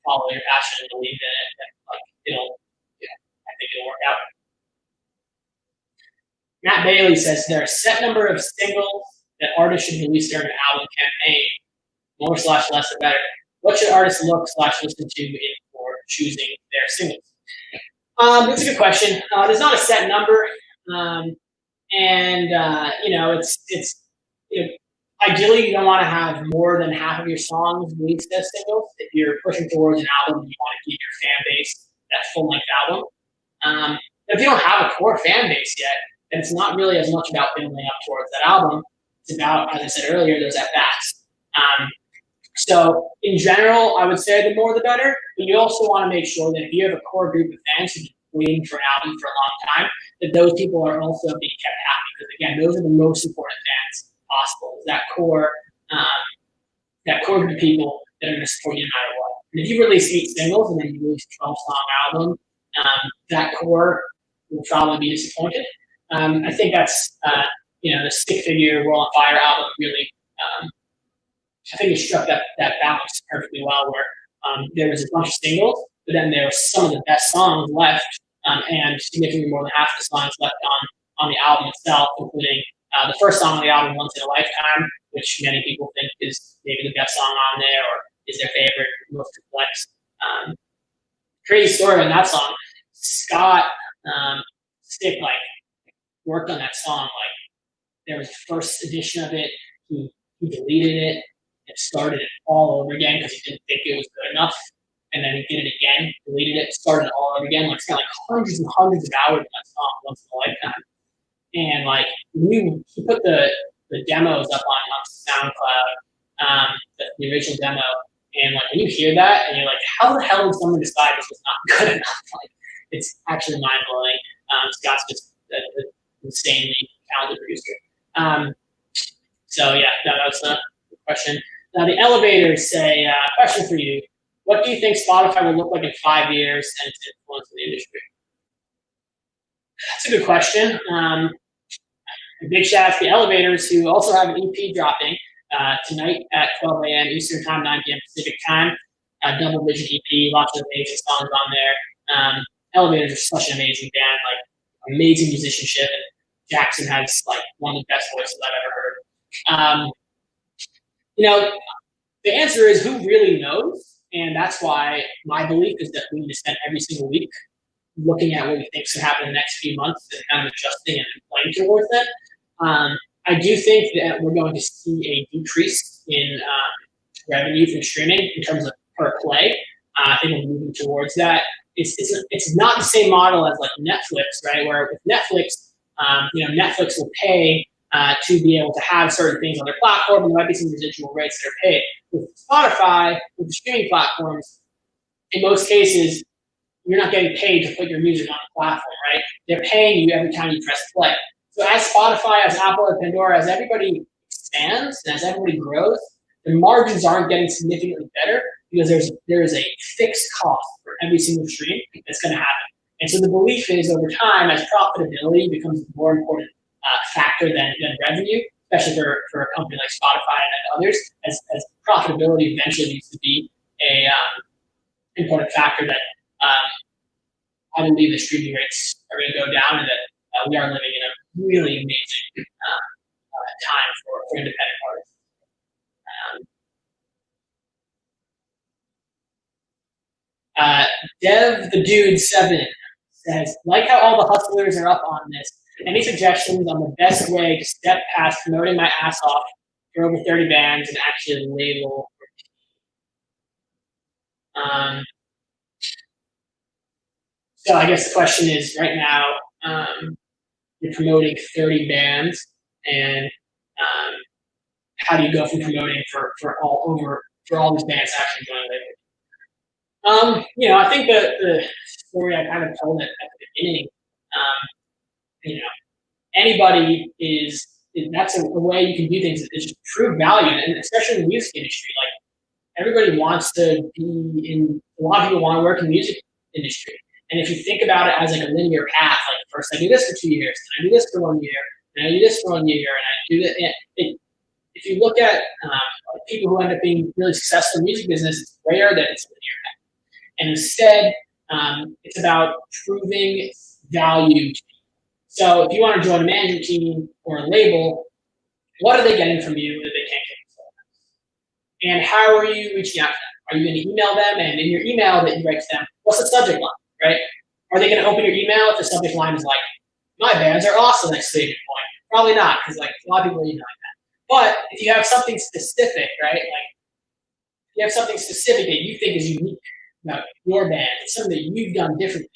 follow your passion and believe in it, then I think it'll work out. Matt Bailey says there are a set number of singles that artists should release during an album campaign. More/less the better. What should artists look/listen to in for choosing their singles? That's a good question. There's not a set number, it's ideally you don't want to have more than half of your songs released as singles. If you're pushing towards an album, you want to keep your fan base that full-length album. If you don't have a core fan base yet, then it's not really as much about building up towards that album. It's about, as I said earlier, those at-bats. So in general, I would say the more the better, but you also want to make sure that if you have a core group of fans who've been waiting for an album for a long time, that those people are also being kept happy. Because again, those are the most important fans possible. Is that core group of people that are going to support you no matter what. And if you release 8 singles and then you release a 12-song album, that core will probably be disappointed. I think that's the stick-figure Roll on Fire album really. I think it struck that balance perfectly well, where there was a bunch of singles, but then there were some of the best songs left, and significantly more than half the songs left on the album itself, including the first song on the album, "Once in a Lifetime," which many people think is maybe the best song on there, or is their favorite, most complex. crazy story on that song. Scott Stick worked on that song. There was the first edition of it. He deleted it and started it all over again because he didn't think it was good enough. And then he did it again, deleted it, started it all over again. It's got hundreds and hundreds of hours in that song once in a lifetime. And he put the demos up on SoundCloud, the original demo. And when you hear that, and you're like, how the hell did someone decide this was not good enough? It's actually mind blowing. Scott's just an insanely talented producer. So yeah, that was the question. Now the elevators say, question for you. What do you think Spotify will look like in 5 years and its influence in the industry? That's a good question. A big shout out to the elevators who also have an EP dropping tonight at 12 a.m. Eastern Time, 9 p.m. Pacific Time. Double Vision EP, lots of amazing songs on there. Elevators are such an amazing band, amazing musicianship. And Jackson has one of the best voices I've ever heard. The answer is who really knows, and that's why my belief is that we need to spend every single week looking at what we think should happen in the next few months and kind of adjusting and playing towards it. I do think that we're going to see a decrease in revenue from streaming in terms of per play. I think we're moving towards that. It's not the same model as Netflix, right? Where with Netflix, Netflix will pay to be able to have certain things on their platform, and there might be some residual rates that are paid. With Spotify, with the streaming platforms, in most cases, you're not getting paid to put your music on the platform, right? They're paying you every time you press play. So as Spotify, as Apple, as Pandora, as everybody expands and as everybody grows, the margins aren't getting significantly better because there is a fixed cost for every single stream that's going to happen. And so the belief is over time, as profitability becomes a more important factor than revenue, especially for a company like Spotify and others, as profitability eventually needs to be a important factor that I believe the streaming rates are going to go down and that we are living in a really amazing time for independent artists. Dev the Dude 7 says, like how all the hustlers are up on this, any suggestions on the best way to step past promoting my ass off for over 30 bands and actually label? So I guess the question is, right now, you're promoting 30 bands, and how do you go from promoting for all these bands to actually join a label? I think the story I kind of told at the beginning, anybody that's a way you can do things is just prove value, and especially in the music industry, everybody wants to be a lot of people want to work in the music industry. And if you think about it as a linear path, first I do this for 2 years, then I do this for 1 year, then I do this for 1 year, and I do that. If you look at people who end up being really successful in the music business, it's rare that it's a linear path. And instead, it's about proving value to people. So if you want to join a management team or a label, what are they getting from you that they can't get from someone else? And how are you reaching out to them? Are you going to email them? And in your email that you write to them, what's the subject line, right? Are they going to open your email if the subject line is my bands are awesome, exclamation point? Probably not, because a lot of people are emailing that. But if you have something specific, right? If you have something specific that you think is unique about your band, it's something that you've done differently,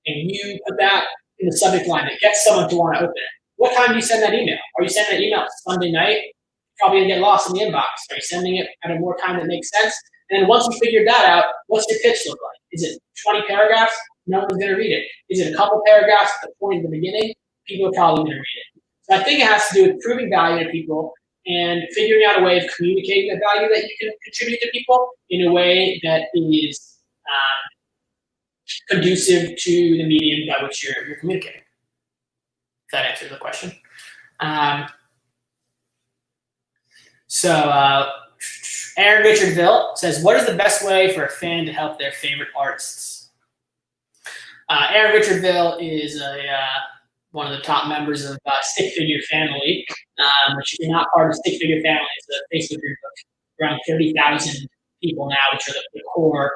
and you put that in the subject line that gets someone to want to open it. What time do you send that email? Are you sending that email Sunday night? Probably gonna get lost in the inbox. Are you sending it at a more time that makes sense? And then once you figured that out, what's your pitch look like? Is it 20 paragraphs? No one's gonna read it. Is it a couple paragraphs at the point in the beginning? People are probably gonna read it. So I think it has to do with proving value to people and figuring out a way of communicating the value that you can contribute to people in a way that is conducive to the medium by which you're communicating. If that answers the question. Aaron Richardville says, what is the best way for a fan to help their favorite artists? Aaron Richardville is one of the top members of Stick Figure Family, which if you're not part of Stick Figure Family, it's a Facebook group of around 30,000 people now, which are the core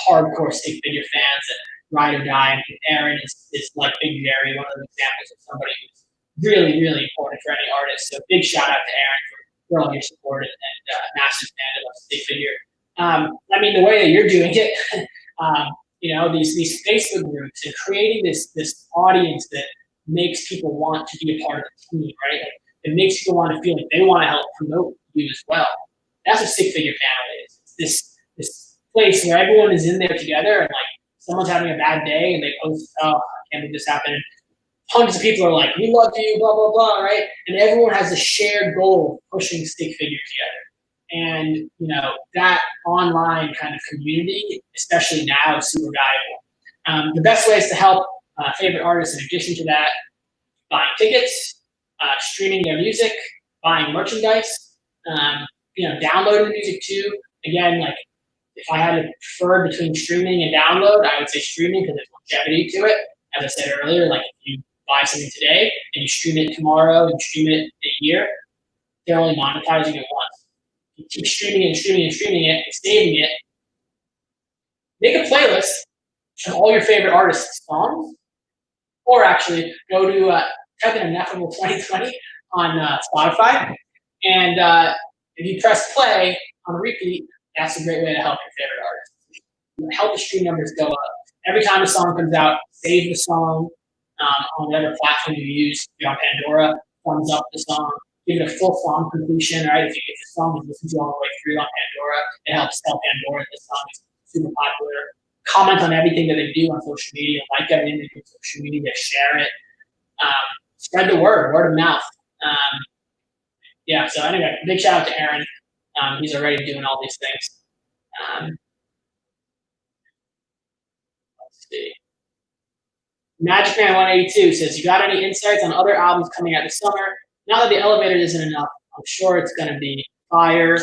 hardcore stick figure fans that ride or die. And Aaron is like Big Jerry, one of the examples of somebody who's really, really important for any artist. So big shout out to Aaron for all your support and massive fan of stick figure. I mean, the way that you're doing it, these Facebook groups and creating this audience that makes people want to be a part of the team, right? Like, it makes people want to feel like they want to help promote you as well. That's what stick figure family is. It's this place where everyone is in there together, and like someone's having a bad day and they post, "Oh, I can't believe this happened." And hundreds of people are like, "We love you," blah blah blah, right? And everyone has a shared goal of pushing stick figure together. And that online kind of community, especially now, is super valuable. The best way is to help favorite artists. In addition to that, buying tickets, streaming their music, buying merchandise, downloading the music too. Again, like if I had to prefer between streaming and download, I would say streaming because there's longevity to it. As I said earlier, like if you buy something today and you stream it tomorrow and stream it a year, they're only monetizing it once. You keep streaming it and streaming and streaming it and saving it. Make a playlist of all your favorite artists' songs, or actually go to type in Ineffable 2020 on Spotify, and if you press play on repeat, that's a great way to help your favorite artists. Help the stream numbers go up. Every time a song comes out, save the song on whatever platform you use. If you're on Pandora, thumbs up the song. Give it a full song completion, right? If the song is listened to all the way through on Pandora, it helps tell Pandora that the song is super popular. Comment on everything that they do on social media, like everything they do on social media, share it. Spread the word of mouth. So anyway, big shout out to Aaron. He's already doing all these things. Let's see. Magic Man 182 says, "You got any insights on other albums coming out this summer? Now that the Elevator isn't enough, I'm sure it's going to be fire."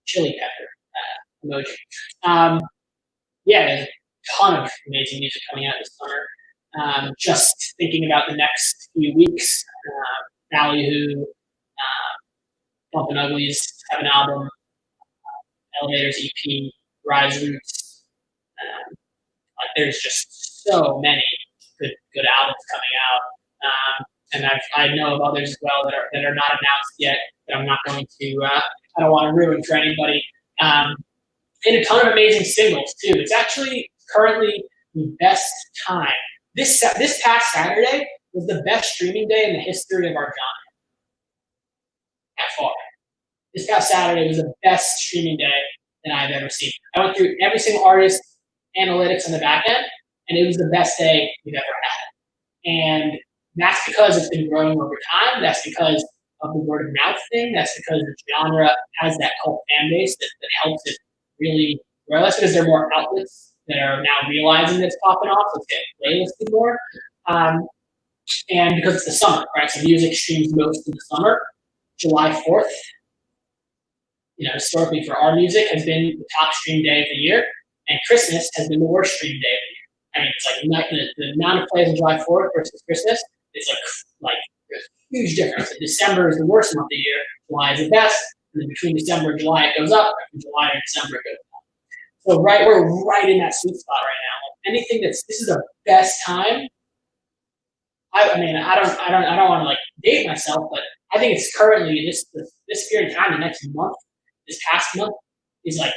Chili pepper emoji. There's a ton of amazing music coming out this summer. Just thinking about the next few weeks, Ballyhoo, Bumpin' Uglies have an album, Elevators EP, Rise Roots. There's just so many good albums coming out. And I know of others as well that are not announced yet, that I'm not going to, I don't want to ruin for anybody. And a ton of amazing singles too. It's actually currently the best time. This past Saturday was the best streaming day in the history of our genre. By far. This past Saturday was the best streaming day that I've ever seen. I went through every single artist's analytics on the back end, and it was the best day we've ever had. And that's because it's been growing over time. That's because of the word of mouth thing. That's because the genre has that cult fan base that helps it really grow. That's because there are more outlets that are now realizing that it's popping off. So it's getting playlisted more. And because it's the summer, right? So music streams most in the summer. July 4th, historically for our music, has been the top stream day of the year. And Christmas has been the worst stream day of the year. I mean, it's like the amount of plays on July 4th versus Christmas is like there's a huge difference. And December is the worst month of the year. July is the best. And then between December and July, it goes up. From July to December, it goes up. So we're right in that sweet spot right now. Like anything this is the best time. I mean, I don't want to like date myself, but I think it's currently this period of time, the next month, this past month, is like,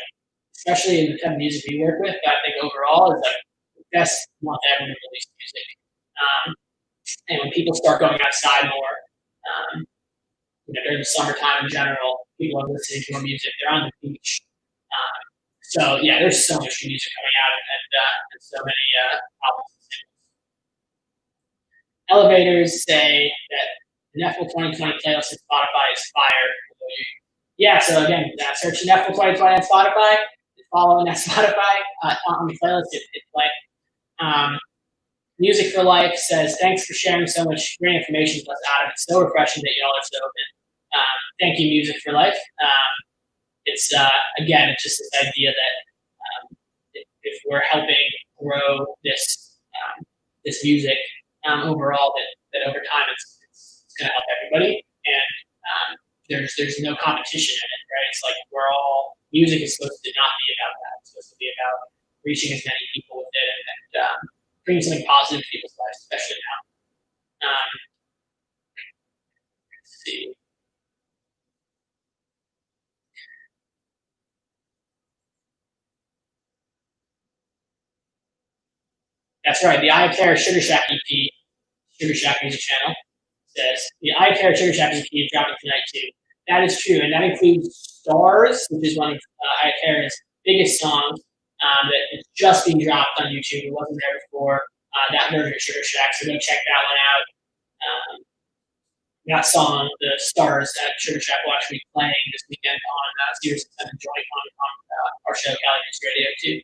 especially in the kind of music we work with, I think overall is like the best month ever to release music. And when people start going outside more, during the summertime in general, people are listening to more music. They're on the beach. There's so much music coming out and so many albums and singles. Elevators say that the Ineffable 2020 playlist on Spotify is fire. Yeah, so again, search Ineffable 2020 on Spotify, follow that Spotify on the playlist, it play. Music for Life says, "Thanks for sharing so much great information with us, Adam. It's so refreshing that y'all are so open." Thank you, Music for Life. It's just this idea that if we're helping grow this music overall, that over time it's going to help everybody, and there's no competition in it, right? It's like music is supposed to not be about that. It's supposed to be about reaching as many people with it and bringing something positive to people's lives, especially now. Let's see. That's right. The I Care Sugar Shack EP, Sugar Shack Music Channel, says the I Care Sugar Shack EP is dropping tonight too. That is true, and that includes Stars, which is one of I Care's biggest songs that is just being dropped on YouTube. It wasn't there before. That version of Sugar Shack, so go check that one out. That song, the Stars at Sugar Shack, will actually be playing this weekend on Sirius XM and Joint on our show, Cali News Radio too.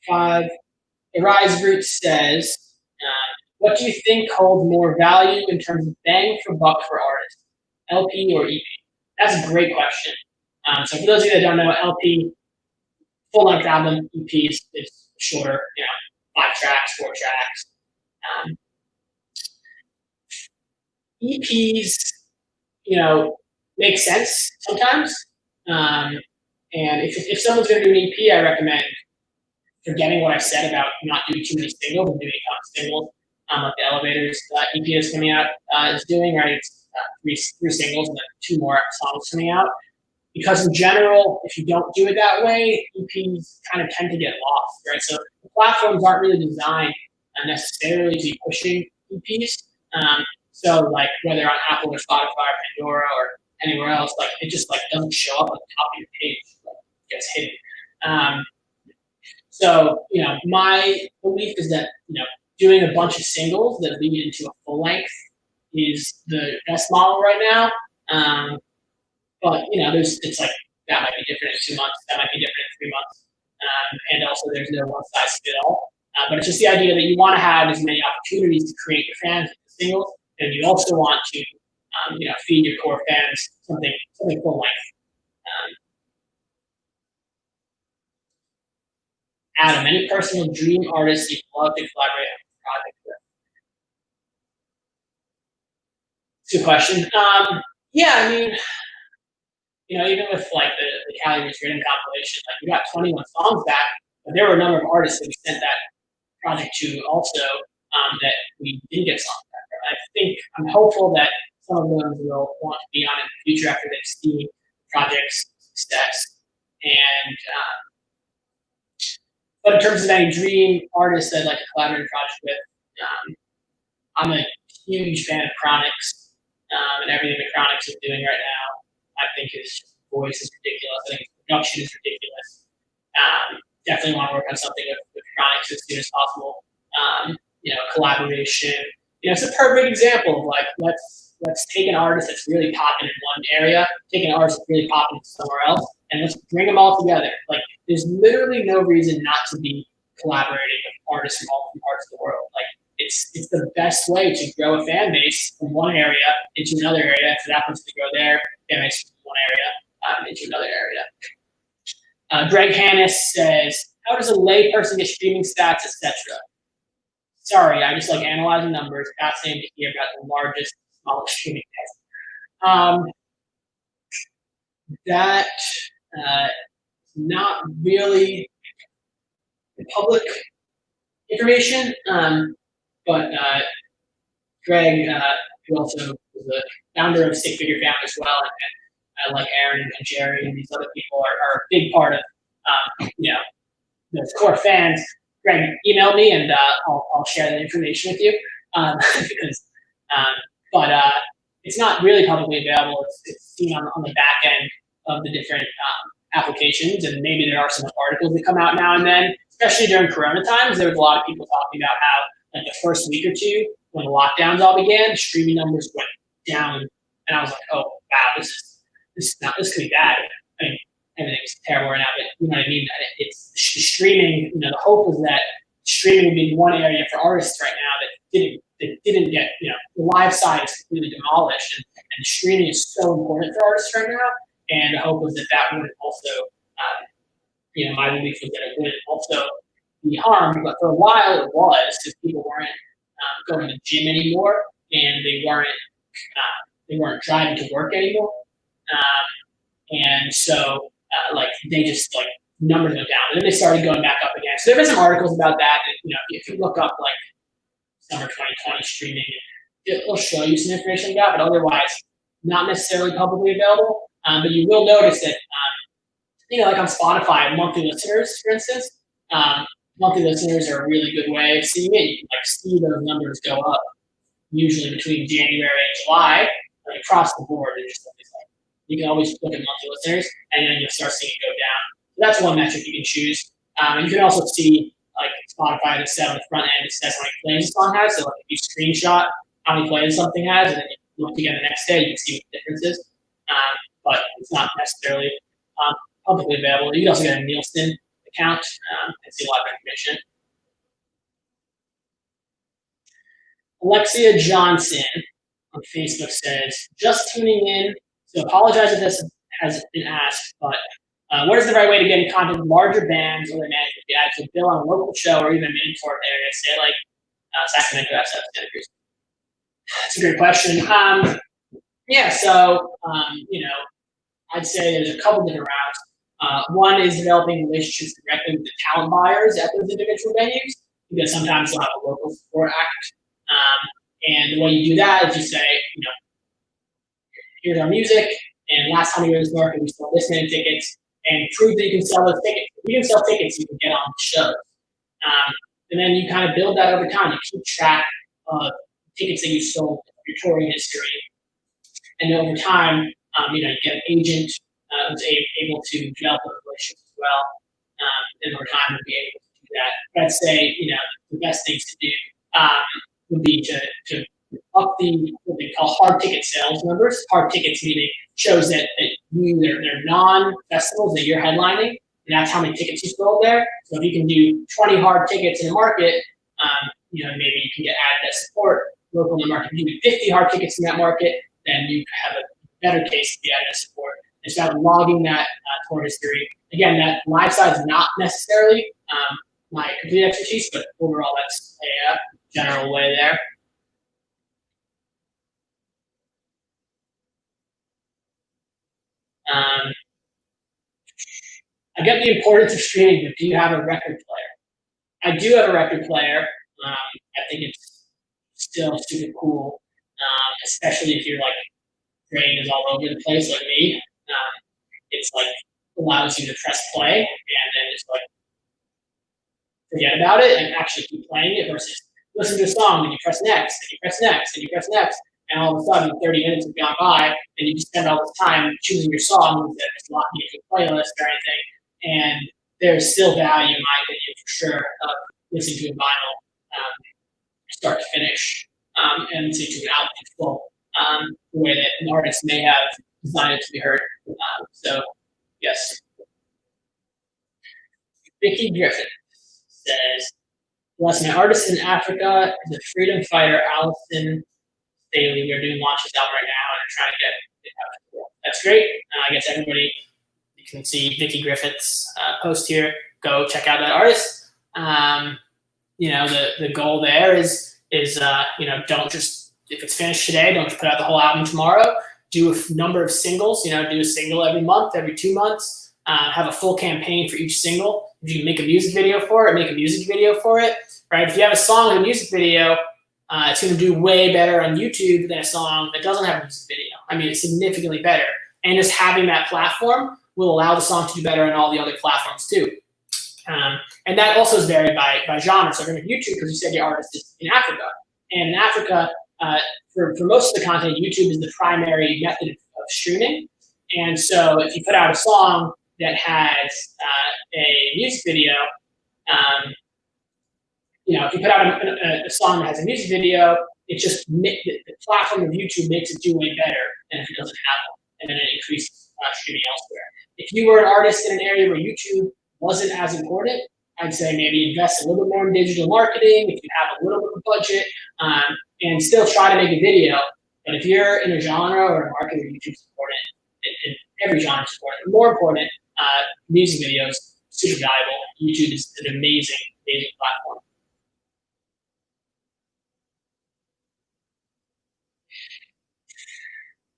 5. The Rise Root says, what do you think holds more value in terms of bang for buck for artists, LP or EP? That's a great question. So for those of you that don't know, LP, full-length album, EPs is shorter, 5 tracks, 4 tracks. EPs, make sense sometimes. And if someone's going to do an EP, I recommend forgetting what I said about not doing too many singles and doing a ton of singles, like the Elevators EP that's coming out is doing, right? It's 3 singles and then 2 more songs coming out. Because in general, if you don't do it that way, EPs kind of tend to get lost, right? So the platforms aren't really designed necessarily to be pushing EPs. So like whether on Apple or Spotify or Pandora or anywhere else, like it just like doesn't show up at the top of your page, like it gets hidden. So, my belief is that, doing a bunch of singles that lead into a full length is the best model right now. But, it's like, that might be different in 2 months, that might be different in 3 months. And also there's no one size fit all. But it's just the idea that you want to have as many opportunities to create your fans with the singles, and you also want to, feed your core fans something full length. Adam, any personal dream artists you'd love to collaborate on a project with? It's a good question. Yeah, I mean, even with like the Cali News Radio compilation, like we got 21 songs back, but there were a number of artists that we sent that project to also that we didn't get songs back from. I'm hopeful that some of them will want to be on in the future after they've seen the project's success. And but in terms of any dream artists I'd like to collaborate a project with, I'm a huge fan of Chronix, and everything that Chronix is doing right now, I think his voice is ridiculous. I think his production is ridiculous. Definitely want to work on something with Chronix as soon as possible. Collaboration. It's a perfect example of like let's take an artist that's really popping in one area, take an artist that's really popping somewhere else, and let's bring them all together. Like, there's literally no reason not to be collaborating with artists from all different parts of the world. Like, it's the best way to grow a fan base from one area into another area. If that wants to grow there, fan base from one area into another area. Greg Hannis says, "How does a layperson get streaming stats, etc.?" Sorry, I just like analyzing numbers. Fascinating to hear about the largest, smallest streaming test. That not really public information, but Greg, who also was the founder of Stick Figure Family as well, and like Aaron and Jerry and these other people are a big part of the core fans. Greg, email me and I'll share that information with you. But it's not really publicly available. It's seen on the back end of the different applications, and maybe there are some articles that come out now and then. Especially during Corona times, there was a lot of people talking about how, like, the first week or two when the lockdowns all began, streaming numbers went down, and I was like, oh wow, this could be bad. I mean, everything's terrible right now, but you know what I mean? It's streaming, the hope was that streaming would be one area for artists right now that didn't get, the live side is completely demolished, and streaming is so important for artists right now, and the hope was that would also, my belief was that it would also be harmed, but for a while it was, because people weren't going to the gym anymore, and they weren't driving to work anymore, and so like they just like numbers went down, and then they started going back up again. So there have been some articles about that. And, you know, if you look up like summer 2020 streaming, it'll show you some information about, but otherwise not necessarily publicly available. But you will notice that, you know, like on Spotify, monthly listeners, for instance, monthly listeners are a really good way of seeing it. You can like see those numbers go up, usually between January and July, like across the board. You can always look at monthly listeners, and then you'll start seeing it go down. So that's one metric you can choose. And you can also see like Spotify that set on the front end, it says how many plays a song has. So like if you screenshot how many plays something has, and then you look again the next day, you can see what the difference is. But it's not necessarily publicly available. You can also get a Nielsen account and see a lot of information. Alexia Johnson on Facebook says, just tuning in, so apologize if this has been asked, but what is the right way to get in contact with larger bands or their management to actually bill on a local show or even a mini tour area, say like Sacramento, Santa Cruz? That's a great question. Yeah, so, you know, I'd say there's a couple different routes. One is developing relationships directly with the talent buyers at those individual venues, because sometimes they'll have a local support act. And the way you do that is you say, you know, here's our music, and last time we were in this market, we sold this many tickets, and prove that you can sell those tickets. If you can sell tickets, you can get on the shows. And then you kind of build that over time. You keep track of tickets that you sold, your touring history, and over time, you know, you get an agent who's able to develop those relationships as well, and over time, you'll be able to do that. But I'd say, you know, the best things to do would be to up the what they call hard ticket sales numbers. Hard tickets meaning shows that they're non-festivals that you're headlining, and that's how many tickets you sold there. So if you can do 20 hard tickets in a market, you know, maybe you can get added as support local in the market. If you do 50 hard tickets in that market, then you have a better case to be added as support. And start logging that tour history. Again, that live side is not necessarily my complete expertise, but overall that's a general way there. I get the importance of streaming, but do you have a record player? I do have a record player. I think it's still super cool, especially if you're like brain is all over the place like me. It's like allows you to press play and then just like forget about it and actually keep playing it versus listen to a song and you press next and you press next and you press next and all of a sudden 30 minutes have gone by and you just spend all this time choosing your songs and just locking into a playlist or anything. And there's still value, in my opinion, for sure, of listening to a vinyl start to finish and listening to an album in full the way that an artist may have designed it to be heard. So, yes. Vicky Griffin says, bless my artist in Africa, the freedom fighter Allison Staley. We are doing launches out right now and are trying to get it out to the world. That's great. I guess everybody, you can see Vicky Griffith's post here. Go check out that artist. You know, the goal there is you know, don't just, if it's finished today, don't just put out the whole album tomorrow. Do a number of singles, you know, do a single every month, every 2 months, have a full campaign for each single. If you can make a music video for it, make a music video for it, right? If you have a song with a music video, it's going to do way better on YouTube than a song that doesn't have a music video. I mean, it's significantly better. And just having that platform will allow the song to do better on all the other platforms too. And that also is varied by genre. So if you're on YouTube, because you said your artist is in Africa. And in Africa, for most of the content, YouTube is the primary method of streaming. And so if you put out a song that has a music video, you know, if you put out a song that has a music video, it just the platform of YouTube makes it do way better than if it doesn't have one, and then it increases streaming elsewhere. If you were an artist in an area where YouTube wasn't as important, I'd say maybe invest a little bit more in digital marketing if you have a little bit of budget, and still try to make a video. But if you're in a genre or a market where YouTube's important, and every genre is important, more important, music videos, super valuable. YouTube is an amazing, amazing platform.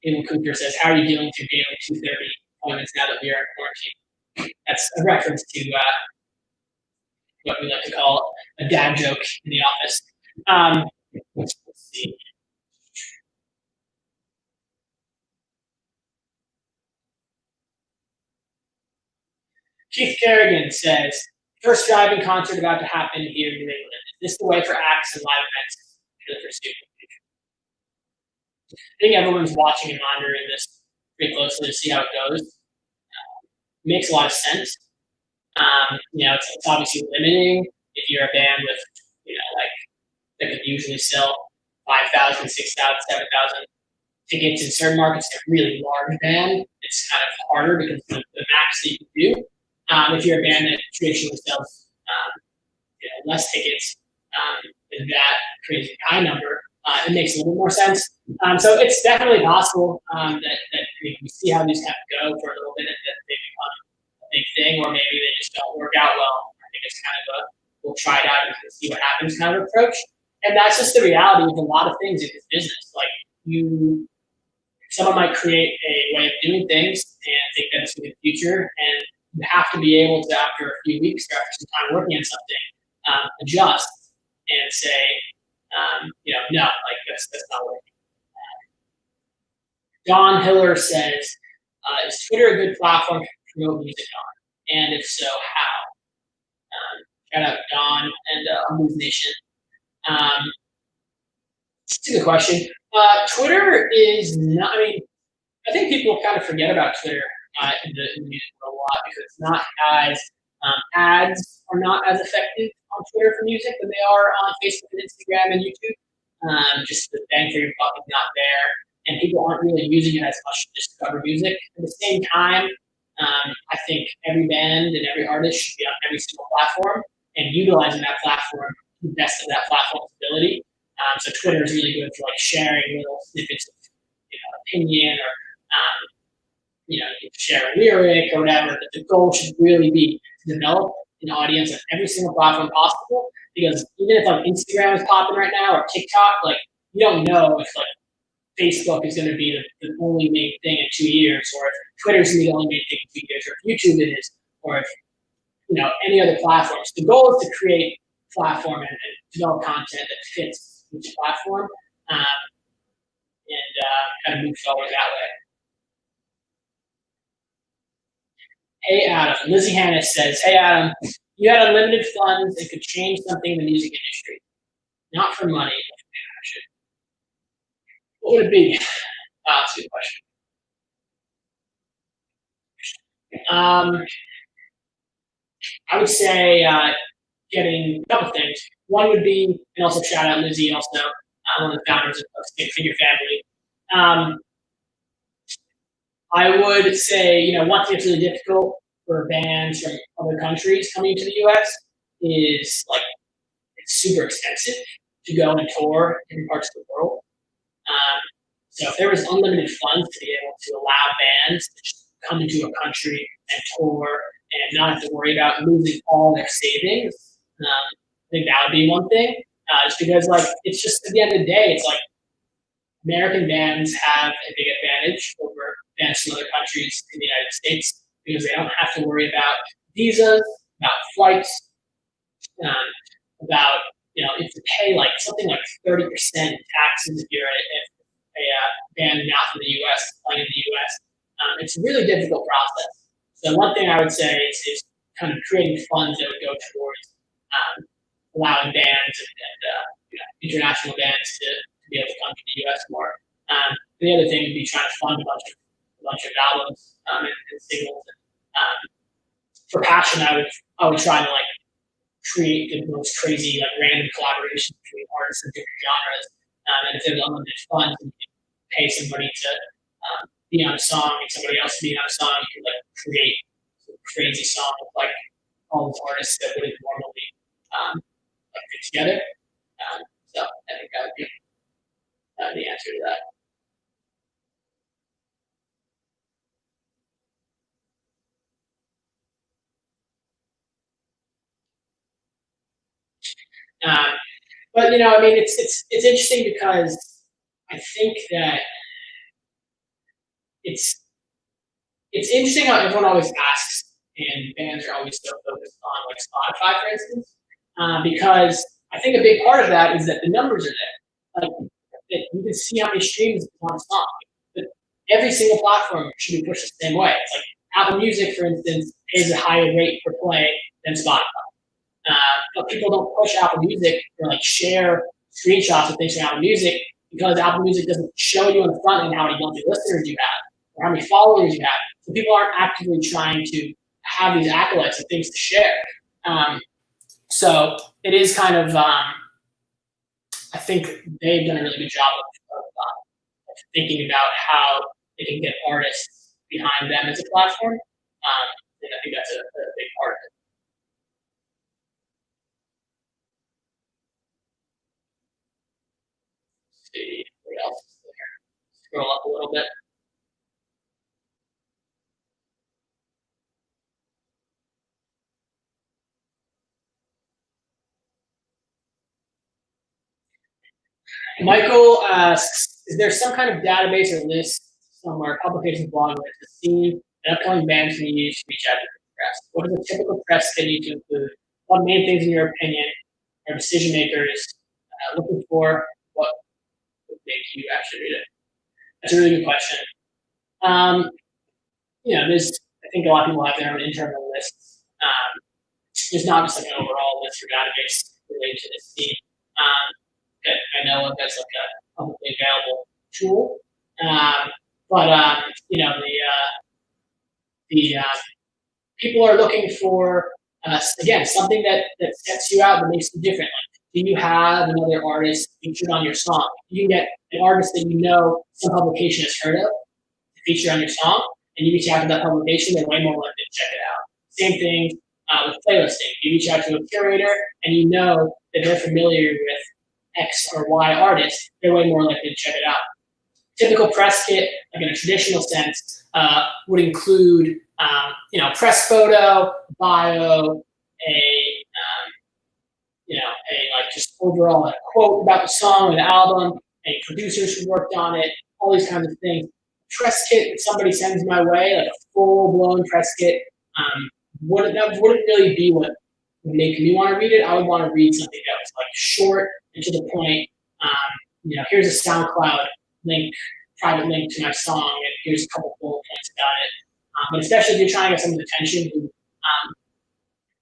Abel Cooper says, how are you dealing with your daily 2:30 appointments now that we are in quarantine? that's a reference to what we like to call a dad joke in the office. Let's see. Keith Kerrigan says, first driving concert about to happen here in New England. Is this the way for acts and live events to pursue? I think everyone's watching and monitoring this pretty closely to see how it goes. Makes a lot of sense. It's obviously limiting if you're a band with, like that could usually sell 5,000, 6,000, 7,000 tickets in certain markets. They're really large band. It's kind of harder because of the max that you can do. If you're a band that traditionally sells less tickets than that crazy high number, it makes a little more sense. So it's definitely possible that we see how these kind of go for a little bit and that they become a big thing, or maybe they just don't work out well. I think it's kind of a we'll try it out and see what happens kind of approach. And that's just the reality of a lot of things in this business. Like someone might create a way of doing things and think that it's a good future, and you have to be able to, after a few weeks or after some time working on something, adjust and say, no, like that's not working. Don Hiller says, is Twitter a good platform to promote music on? And if so, how? Shout out Don and Move Nation. It's a good question. Twitter is not, I think people kind of forget about Twitter in the music world a lot because it's not as, ads are not as effective on Twitter for music than they are on Facebook and Instagram and YouTube. Just the bang for your buck is not there, and people aren't really using it as much to discover music. At the same time, I think every band and every artist should be on every single platform and utilizing that platform to the best of that platform's ability. So Twitter is really good for like sharing little snippets of opinion or you can share a lyric or whatever. But the goal should really be to develop an audience on every single platform possible. Because even if like Instagram is popping right now or TikTok, like you don't know if like Facebook is going to be the only main thing in 2 years, or if Twitter's going to be the only main thing in 2 years, or if YouTube it is, or if any other platforms. The goal is to create a platform and develop content that fits each platform, and kind of move forward that way. Hey Adam, Lizzie Hannis says, hey Adam, you had unlimited funds and could change something in the music industry. Not for money, but for passion. What would it be? That's a good question. I would say getting a couple things. One would be, and also shout out Lizzie, also one of the founders of Stick Figure Family. I would say, one thing that's really difficult for bands from other countries coming to the US is like it's super expensive to go and tour in different parts of the world. So if there was unlimited funds to be able to allow bands to just come into a country and tour and not have to worry about losing all their savings, I think that would be one thing. Just because like it's just at the end of the day, it's like American bands have a big advantage over bands from other countries in the United States because they don't have to worry about visas, about flights, about if you pay like something like 30% taxes if you're a band not from the U.S. playing in the U.S. It's a really difficult process. So one thing I would say is kind of creating funds that would go towards allowing bands and international bands to be able to come to the U.S. more. The other thing would be trying to fund a bunch of albums and singles. For passion, I would try to like create the most crazy like random collaborations between artists of different genres. And if there's unlimited funds, you can pay somebody to be on a song and somebody else to be on a song. You can like create some crazy song with like all these artists that wouldn't normally like fit together. So I think that would be the answer to that. But it's interesting because I think that it's interesting how everyone always asks and bands are always so focused on like Spotify, for instance, because I think a big part of that is that the numbers are there. Like you can see how many streams is on a song. But every single platform should be pushed the same way. It's like Apple Music, for instance, pays a higher rate per play than Spotify. But people don't push Apple Music or like share screenshots of things from Apple Music because Apple Music doesn't show you on the front end how many monthly listeners you have or how many followers you have. So people aren't actively trying to have these accolades and things to share. So it is kind of, I think they've done a really good job of thinking about how they can get artists behind them as a platform. And I think that's a big part of it. Let's see what else is there. Scroll up a little bit. Michael asks, is there some kind of database or list somewhere, publication blog, where it's a scene that upcoming bands can use to reach out to the press? What does a typical press kit need to include? What main things, in your opinion, are decision makers looking for? What would make you actually read it? That's a really good question. There's, I think a lot of people have their own internal lists. There's not just like an overall list or database related to this scene. That I know of as like a publicly available tool. But the people are looking for again something that sets you out, that makes you different. Like, do you have another artist featured on your song? You can get an artist that you know some publication has heard of to feature on your song, and you reach out to that publication, they're way more likely to check it out. Same thing with playlisting. You reach out to a curator, and you know that they're familiar with X or Y artist, they're way more likely to check it out. Typical press kit, like in a traditional sense, would include, press photo, bio, like just overall a quote about the song or the album, any producers who worked on it, all these kinds of things. Press kit that somebody sends my way, like a full-blown press kit, wouldn't really be what would make me want to read it. I would want to read something that was like short and to the point. Here's a SoundCloud link, private link to my song, and here's a couple bullet points about it. But especially if you're trying to get someone's attention who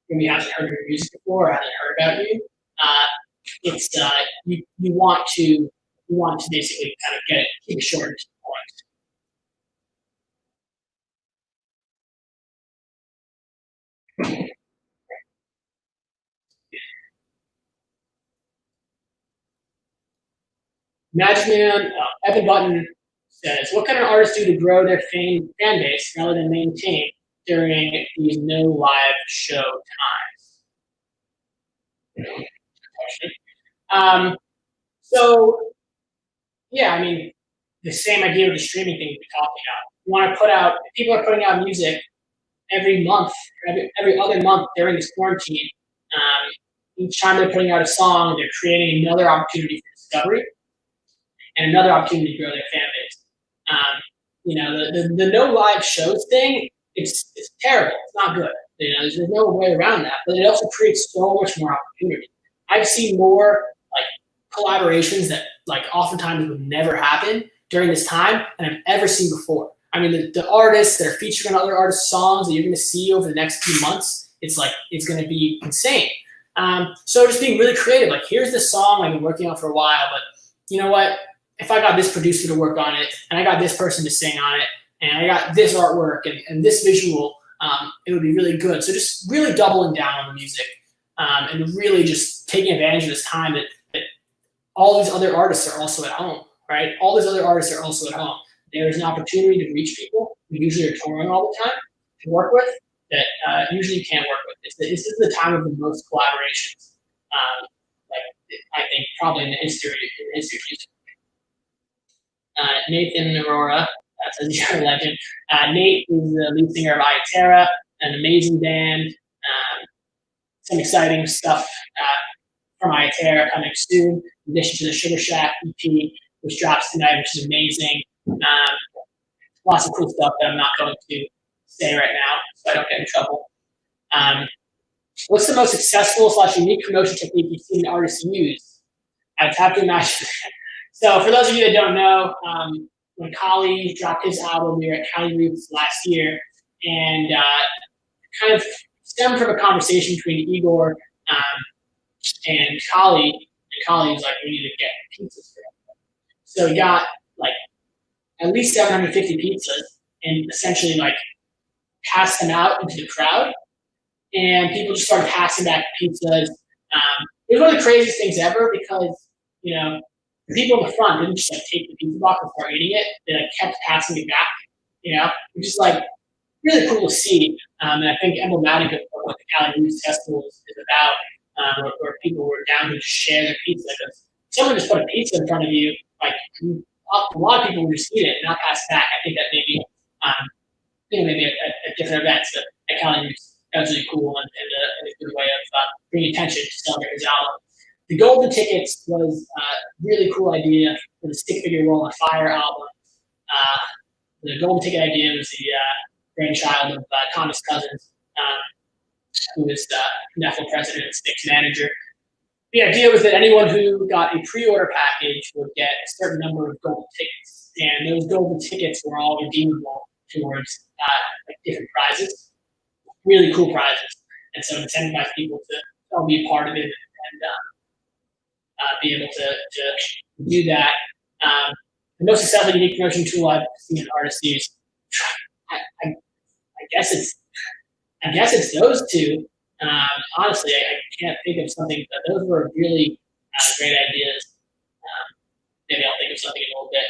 maybe hasn't heard your music before or hasn't heard about you, it's you want to basically kind of keep it short and to the point. Imagine Evan Button says, what can an artist do to grow their fan base rather than maintain during these no live show times? The same idea with the streaming thing we're talking about. You want to put out, if people are putting out music every month, every other month during this quarantine, each time they're putting out a song, they're creating another opportunity for discovery and another opportunity to grow their fan base. The no live shows thing, it's terrible. It's not good. There's no way around that. But it also creates so much more opportunity. I've seen more like collaborations that like oftentimes would never happen during this time than I've ever seen before. I mean, the artists that are featured on other artists' songs that you're going to see over the next few months, it's going to be insane. So just being really creative. Like, here's this song I've been working on for a while, but you know what? If I got this producer to work on it, and I got this person to sing on it, and I got this artwork and this visual, it would be really good. So just really doubling down on the music and really just taking advantage of this time that all these other artists are also at home, right? All these other artists are also at home. There's an opportunity to reach people who usually are touring all the time to work with that usually you can't work with. This is the time of the most collaborations. I think probably in the history of music. Nathan Aurora, says you're a legend. Nate is the lead singer of Iatera, an amazing band. Some exciting stuff from Iatera coming soon, in addition to the Sugar Shack EP, which drops tonight, which is amazing. Lots of cool stuff that I'm not going to say right now, so I don't get in trouble. What's the most successful / unique promotion technique you've seen artists use? I'd have to imagine. So for those of you that don't know, when Kali dropped his album, we were at Kali Roots last year, and kind of stemmed from a conversation between Igor and Kali. And Kali was like, we need to get pizzas for everybody. So we got like at least 750 pizzas and essentially like passed them out into the crowd. And people just started passing back pizzas. It was one of the craziest things ever because, you know, the people in the front didn't just like take the pizza box and start eating it. They like kept passing it back, you know, which is like really cool to see. And I think emblematic of what the Cali Roots Festival is about, where people were down to share their pizza. Because someone just put a pizza in front of you, like a lot of people would just eat it and not pass it back. I think that maybe, maybe at different events at Cali Roots, that was really cool and a good way of bringing attention to celebrate his album. The golden tickets was a really cool idea for the Stick Figure Roll on Fire album. The golden ticket idea was the grandchild of Thomas Cousins, who is Ineffable president and Stick's manager. The idea was that anyone who got a pre-order package would get a certain number of golden tickets, and those golden tickets were all redeemable towards like different prizes, really cool prizes. And so incentivize people to all be a part of it and be able to do that. The most successful unique promotion tool I've seen an artist use, I guess it's those two. Honestly, I can't think of something, but those were really great ideas. Maybe I'll think of something in a little bit.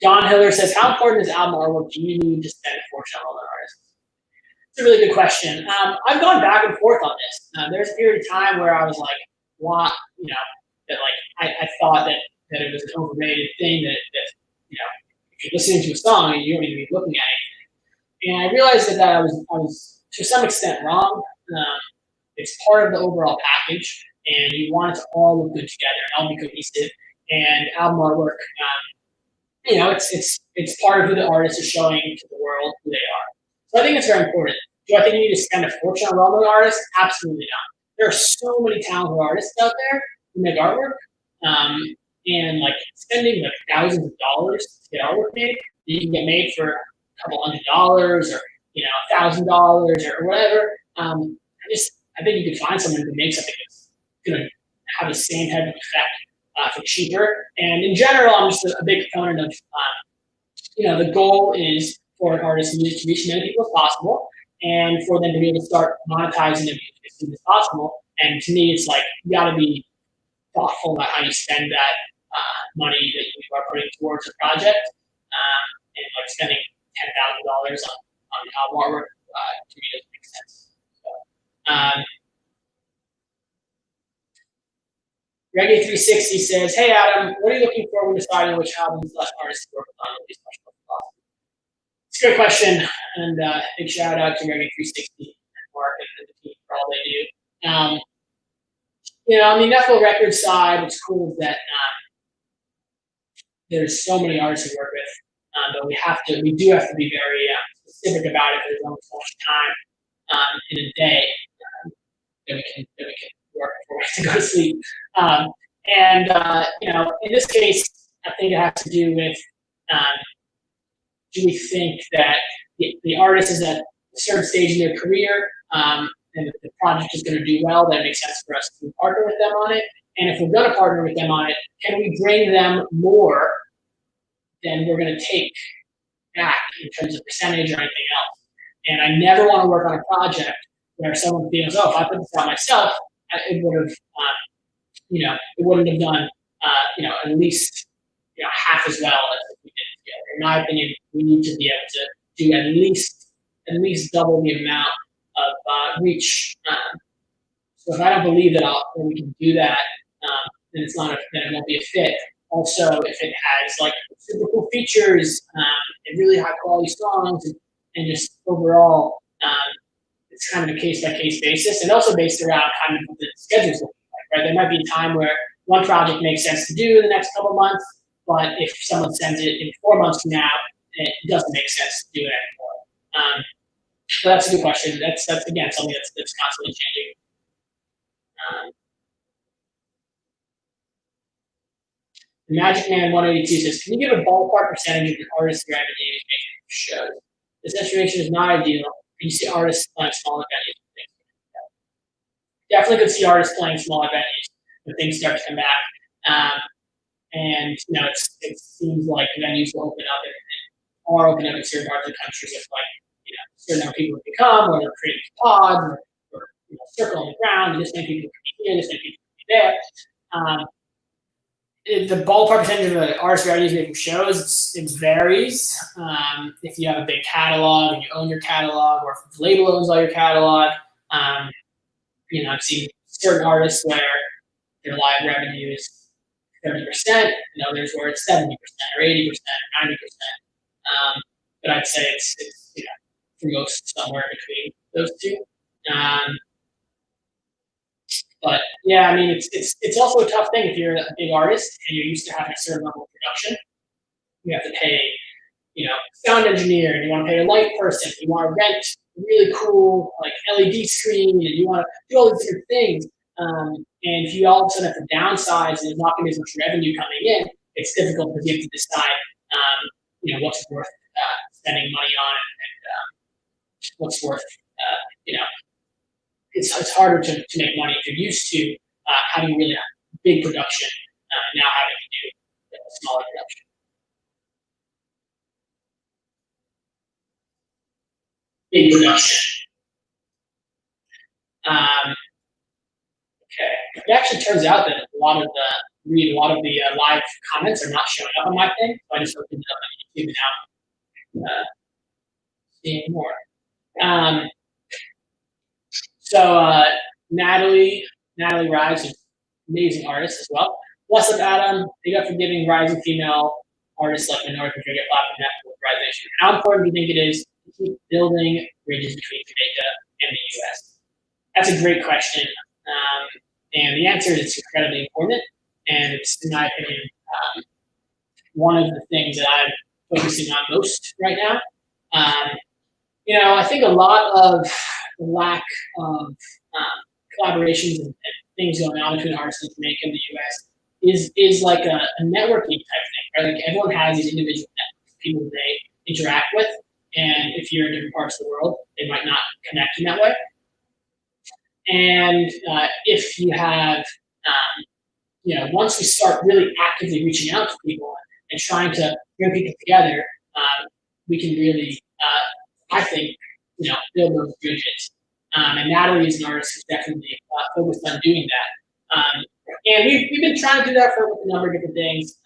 Don Hiller says, how important is album artwork do you need to spend a fortune on other artists? It's a really good question. I've gone back and forth on this. There's a period of time where I was like, what, you know, that like I thought that it was an overrated thing that you know, if you're listening to a song, you don't even be looking at anything. And I realized that I was to some extent wrong. It's part of the overall package, and you want it to all look good together and all be cohesive. And album artwork, you know, it's part of who the artist is showing to the world who they are. So I think it's very important. Do I think you need to spend a fortune on well-known artists? Absolutely not. There are so many talented artists out there who make artwork, and like spending like thousands of dollars to get artwork made, you can get made for a couple $100 or $1,000 or whatever. I think you can find someone who can make something that's going to have the same type of effect for cheaper. And in general, I'm just a big proponent of, the goal is for an artist to reach as many people as possible, and for them to be able to start monetizing it as soon as possible. And to me, it's like you got to be thoughtful about how you spend that money that you are putting towards a project, and like spending $10,000 on album artwork to me doesn't make sense. So, Reggae 360 says, "Hey Adam, what are you looking for when deciding which albums artists to work on?" It's a great question, and big shout out to Reggae 360 and Mark and the team for all they do. On the Ineffable Records side, what's cool is that there's so many artists we work with, but we do have to be very specific about it. There's only so much time in a day that we can work before we have to go to sleep. In this case, I think it has to do with do we think that the artist is at a certain stage in their career, and if the project is going to do well, then it makes sense for us to partner with them on it. And if we're going to partner with them on it, can we bring them more than we're going to take back in terms of percentage or anything else? And I never want to work on a project where someone feels, oh, if I put this out myself, it would have, it wouldn't have done, at least, half as well as we did together. In my opinion, we need to be able to do at least double the amount of reach. So if I don't believe that we can do that, then it won't be a fit. Also, if it has like super cool features and really high quality songs and just overall, it's kind of a case by case basis, and also based around kind of what the schedule's looking like. Right, there might be a time where one project makes sense to do in the next couple of months, but if someone sends it in 4 months from now, it doesn't make sense to do it anymore. So that's a good question. That's again something that's constantly changing. Magic Man 182 says, "Can you give a ballpark percentage of your artist revenue making shows? The situation is not ideal. Can you see artists playing smaller venues? Definitely could see artists playing smaller venues when things start to come back. And it seems like venues will open up and are opening up in certain parts of the country if certain number of people can come, or they're creating pods, or circle on the ground, and this many people can be here, this many people can be there. The ballpark percentage of an artist revenues making shows, it varies. If you have a big catalog and you own your catalog, or if the label owns all your catalog, I've seen certain artists where their live revenue is 30%, and others where it's 70% or 80% or 90%. But I'd say it's for most somewhere between those two. But yeah, I mean, it's also a tough thing if you're a big artist and you're used to having a certain level of production. You have to pay, sound engineer, and you want to pay a light person. You want to rent a really cool LED screen, and you want to do all these different things. And if you all of a sudden have to downsize and there's not going to be as much revenue coming in, it's difficult because you have to decide, what's worth spending money on, and what's worth, It's harder to make money if you're used to having really big production, now having to do smaller production. Big production. Okay. It actually turns out that a lot of the live comments are not showing up on my thing, so I just opened it up on YouTube and now seeing more. So Natalie Rise is an amazing artist as well. What's up, Adam? Big up for giving rising female artists like Minority Trigger platform that polarization. How important do you think it is to keep building bridges between Jamaica and the U.S.? That's a great question, and the answer is it's incredibly important, and it's, in my opinion, one of the things that I'm focusing on most right now. I think a lot of the lack of collaborations and things going on between artists in Jamaica and the U.S. is like a networking type thing, right? Like everyone has these individual networks, people they interact with, and if you're in different parts of the world, they might not connect in that way. And if you have, once we start really actively reaching out to people and trying to bring people together, we can really, I think, build those bridges. And Natalie is an artist who's definitely focused on doing that. And we've been trying to do that for a number of different things.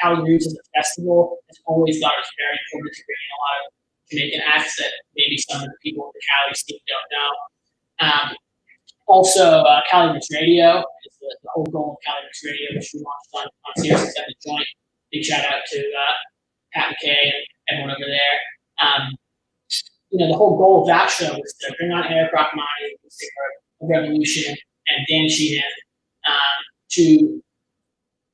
Cali Roots as a festival has always thought it was very important to bring in a lot of Jamaican acts that maybe some of the people in the Cali scene don't know. Also, Cali Roots Radio is the whole goal of Cali Roots Radio, which we launched on Sirius XM The Joint. Big shout out to Pat McKay and everyone over there. The whole goal of that show was to bring on Eric Rachmani, the singer of Revolution, and Dan Sheehan, to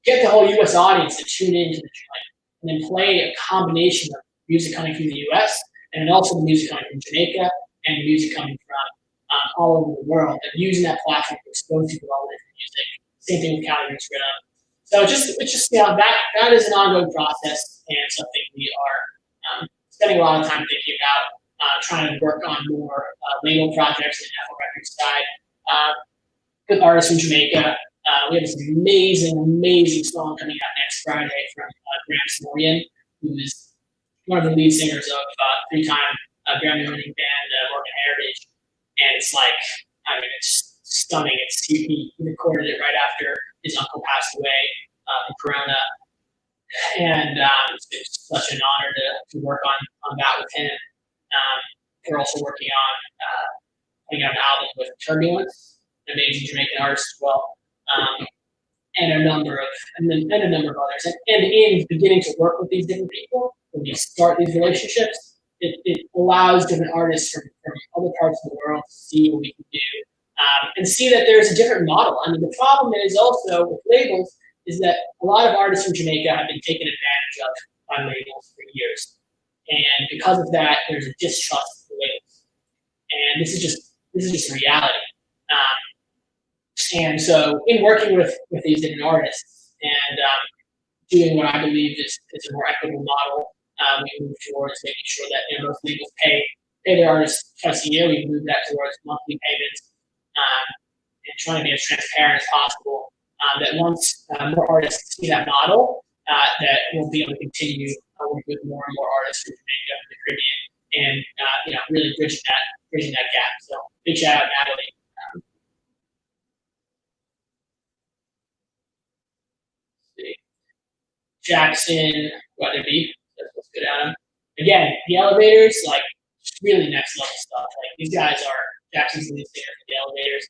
get the whole U.S. audience to tune into the joint, and then play a combination of music coming from the U.S. and then also the music coming from Jamaica and music coming from all over the world, and using that platform to expose people to all the different music. Same thing with Cali Roots Rhythm. So it's just that is an ongoing process and something we are spending a lot of time thinking about. Trying to work on more label projects in the Ineffable Records side. With artists from Jamaica. We have this amazing song coming out next Friday from Gramps Morgan, who is one of the lead singers of three-time Grammy-winning band Morgan Heritage. And it's it's stunning. He recorded it right after his uncle passed away from Corona. And it's such an honor to work on that with him. We're also working on putting out an album with Turbulence, an amazing Jamaican artist as well, and a number of others. And in beginning to work with these different people, when you start these relationships, it allows different artists from other parts of the world to see what we can do and see that there's a different model. I mean, the problem is also with labels is that a lot of artists from Jamaica have been taken advantage of by labels for years. And because of that, there's a distrust of the labels. and this is just reality. And so, in working with these different artists and doing what I believe is a more equitable model, we move towards making sure that most labels pay their artists twice a year. We move that towards monthly payments, and trying to be as transparent as possible. That once more artists see that model, that we'll be able to continue working with more and more artists from Jamaica and the Caribbean, and really bridging that gap. So big shout out, Natalie. Jackson, Weatherby, let's go down. Again, the elevators, like really next level stuff. Like these guys are Jackson's lead singer for the elevators.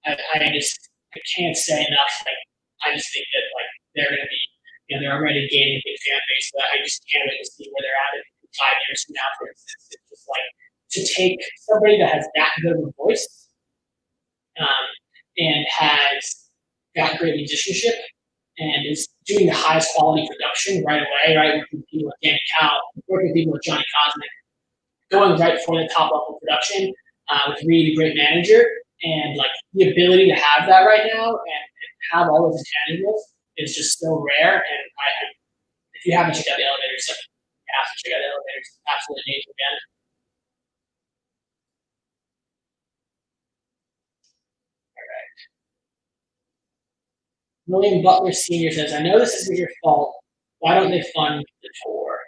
I can't say enough. Like I just think that like they're going to be, they're already gaining a big fan base. But I just can't wait to see where they're at in 5 years from now. For instance, it's just like to take somebody that has that good of a voice, and has got great musicianship, and is doing the highest quality production right away, right? Working with people like Danny Cowell, working with people like Johnny Cosmic, going right for the top level production with really great manager, and like the ability to have that right now and have all those intangibles is just so rare. And if you haven't checked out the elevators, you have to check out the elevators. Absolutely amazing band. William Butler Sr. says, I know this isn't your fault. Why don't they fund the tour?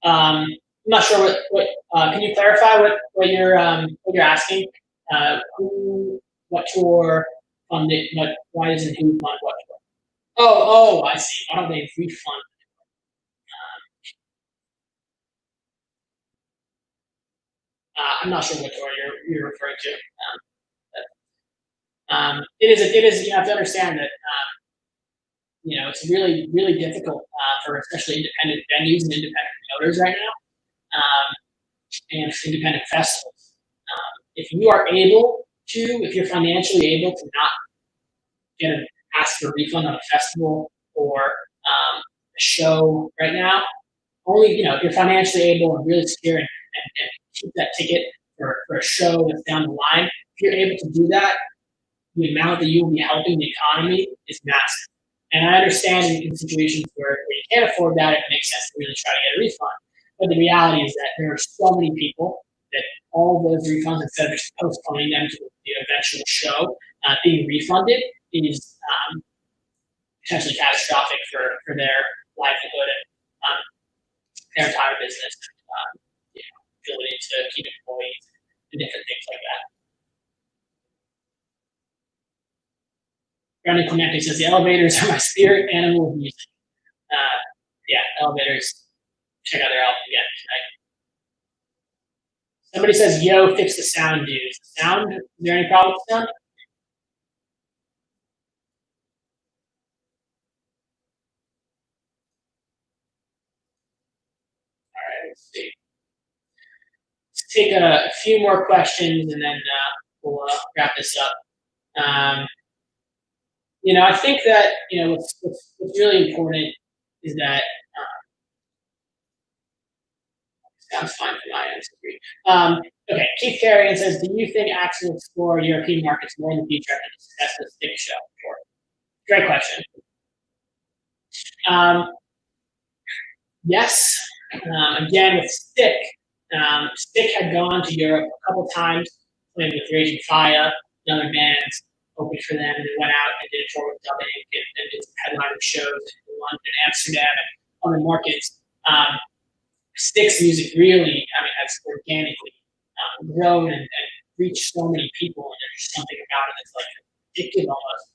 I'm not sure what can you clarify what you're asking? What tour funded, why doesn't who fund what tour? Oh, I see. Why don't they refund? I'm not sure what tour you're referring to. It is. You have to understand that it's really really difficult for especially independent venues and independent promoters right now, and independent festivals. If you are able to, if you're financially able to not ask for a refund on a festival or a show right now, only if you're financially able and really secure and keep that ticket for a show that's down the line. If you're able to do that, the amount that you will be helping the economy is massive. And I understand in situations where you can't afford that, it makes sense to really try to get a refund. But the reality is that there are so many people that all of those refunds, instead of just postponing them to the eventual show, being refunded is potentially catastrophic for their livelihood and their entire business, ability to keep employees and different things like that. Brandon Clemente says the elevators are my spirit animal of music. Elevators. Check out their album again tonight. Somebody says, "Yo, fix the sound, dudes." Sound? Is there any problem with sound? All right, let's see. Let's take a few more questions and then we'll wrap this up. I think that what's really important is that sounds fine from my end. Okay, Keith Carrigan says, "Do you think acts will explore European markets more in the future after the success of the Stick show?" Great question. Yes. Again, with Stick, Stick had gone to Europe a couple times, played with Raging Fire and other bands, opened for them, and they went out and did a tour with Dublin and did some headliner shows in London and Amsterdam and other markets. Stick's music really, has organically grown and reached so many people, and there's something about it that's like addictive almost.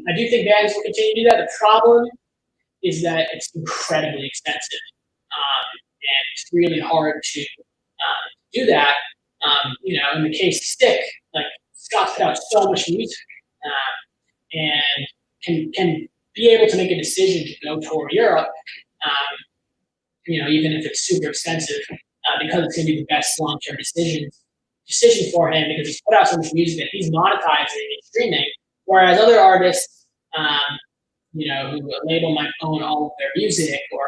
I do think bands will continue to do that. The problem is that it's incredibly expensive, and it's really hard to do that. In the case of Stick, like Scott's put out so much music, and can be able to make a decision to go tour Europe. Even if it's super expensive, because it's going to be the best long-term decision for him, because he's put out so much music that he's monetizing and streaming, whereas other artists, who a label might own all of their music or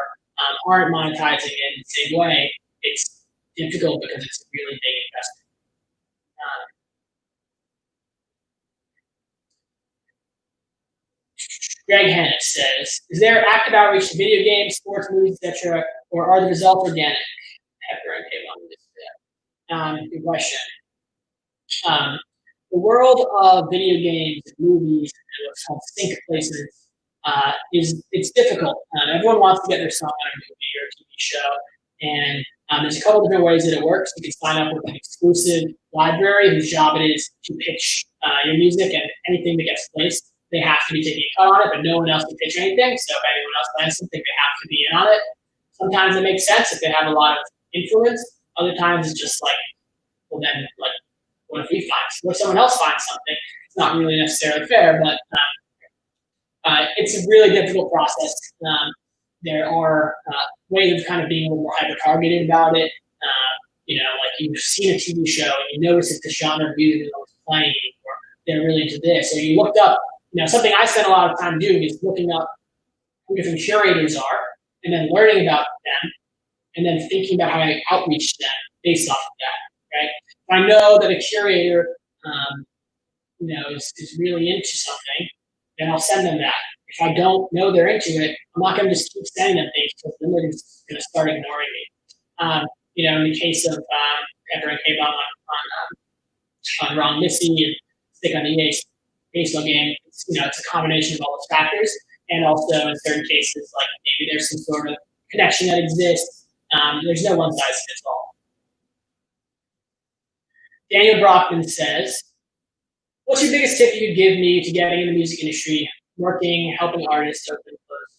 aren't monetizing it in the same way, it's difficult because it's a really big investment. Greg Hennis says, is there active outreach to video games, sports, movies, etc., or are the results organic? Good question. The world of video games, movies, and what's called sync placements it's difficult. Everyone wants to get their song on a movie or a TV show, and there's a couple different ways that it works. You can sign up with an exclusive library whose job it is to pitch your music, and anything that gets placed, they have to be taking a cut on it, but no one else can pitch anything. So if anyone else plans something, they have to be in on it. Sometimes it makes sense if they have a lot of influence. Other times it's just like, well, then like, what if someone else finds something? It's not really necessarily fair, but it's a really difficult process. There are ways of kind of being a little more hyper-targeted about it. Like you've seen a TV show and you notice it's the genre of music that was playing, or they're really into this. So you looked up, something I spend a lot of time doing is looking up who different curators are, and then learning about them, and then thinking about how I outreach them based off of that, right? If I know that a curator, is really into something, then I'll send them that. If I don't know they're into it, I'm not going to just keep sending them things because then they're just going to start ignoring me. In the case of Trevor and K-Bomb on Wrong Missy and Stick on the EA baseball game, it's a combination of all those factors, and also in certain cases, like maybe there's some sort of connection that exists. There's no one size fits all. Daniel Brockman says, what's your biggest tip you could give me to getting in the music industry, working, helping artists open and close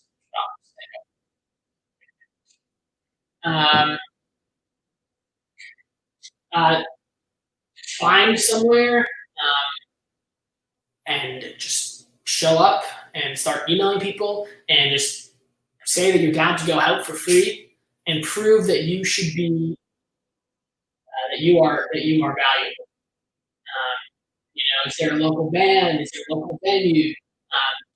shops? Find somewhere and just show up and start emailing people and just say that you're down to go help for free and prove that you should be that you are valuable. Is there a local band? Is there a local venue?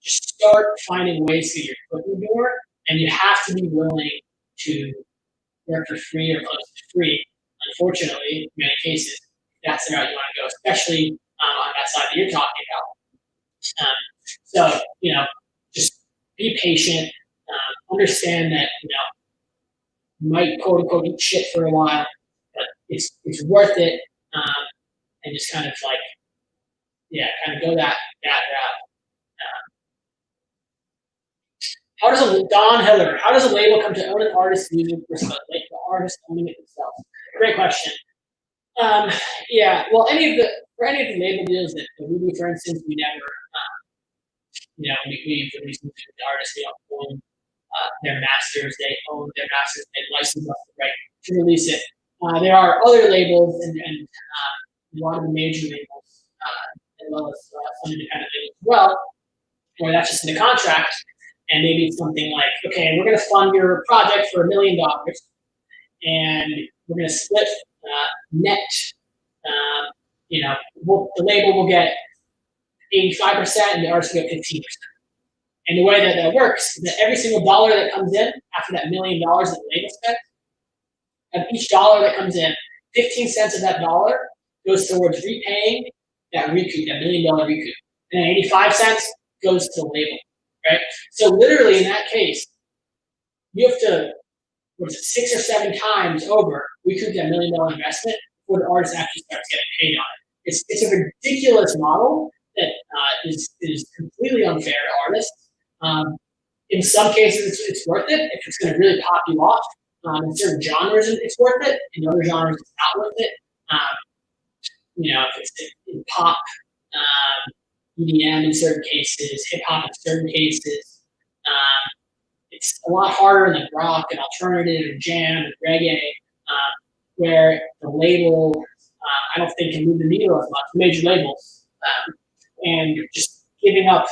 Just start finding ways to get your foot in the door, and you have to be willing to work for free or close to free. Unfortunately, in many cases, that's the route you want to go, especially on that side that you're talking about. Just be patient. Understand that you might quote unquote eat shit for a while, but it's worth it. And just kind of go that route. Don Hiller, how does a label come to own an artist's music versus the artist owning it themselves? Great question. Well, any of the label deals that we do, for instance, we never, we release music to the artists. We don't own their masters. They own their masters. They license us the right to release it. There are other labels and a lot of the major labels, as well as some independent labels as well, where that's just in the contract. And maybe it's something like, okay, we're going to fund your project for $1 million, and we're going to split net. The label will get 85%, and the artist will get 15%. And the way that works is that every single dollar that comes in after that $1 million that the label spent, of each dollar that comes in, 15 cents of that dollar goes towards repaying that recoup, that $1 million recoup, and then 85 cents goes to the label. Right? So literally in that case, you have to, 6 or 7 times over recoup that $1 million investment before the artist actually starts getting paid on it. It's a ridiculous model that is completely unfair to artists. In some cases, it's worth it if it's going to really pop you off. In certain genres, it's worth it. In other genres, it's not worth it. If it's in pop, EDM in certain cases, hip hop in certain cases. It's a lot harder than rock and alternative and jam and reggae, where the label, I don't think, can move the needle as much, major labels. And just giving up,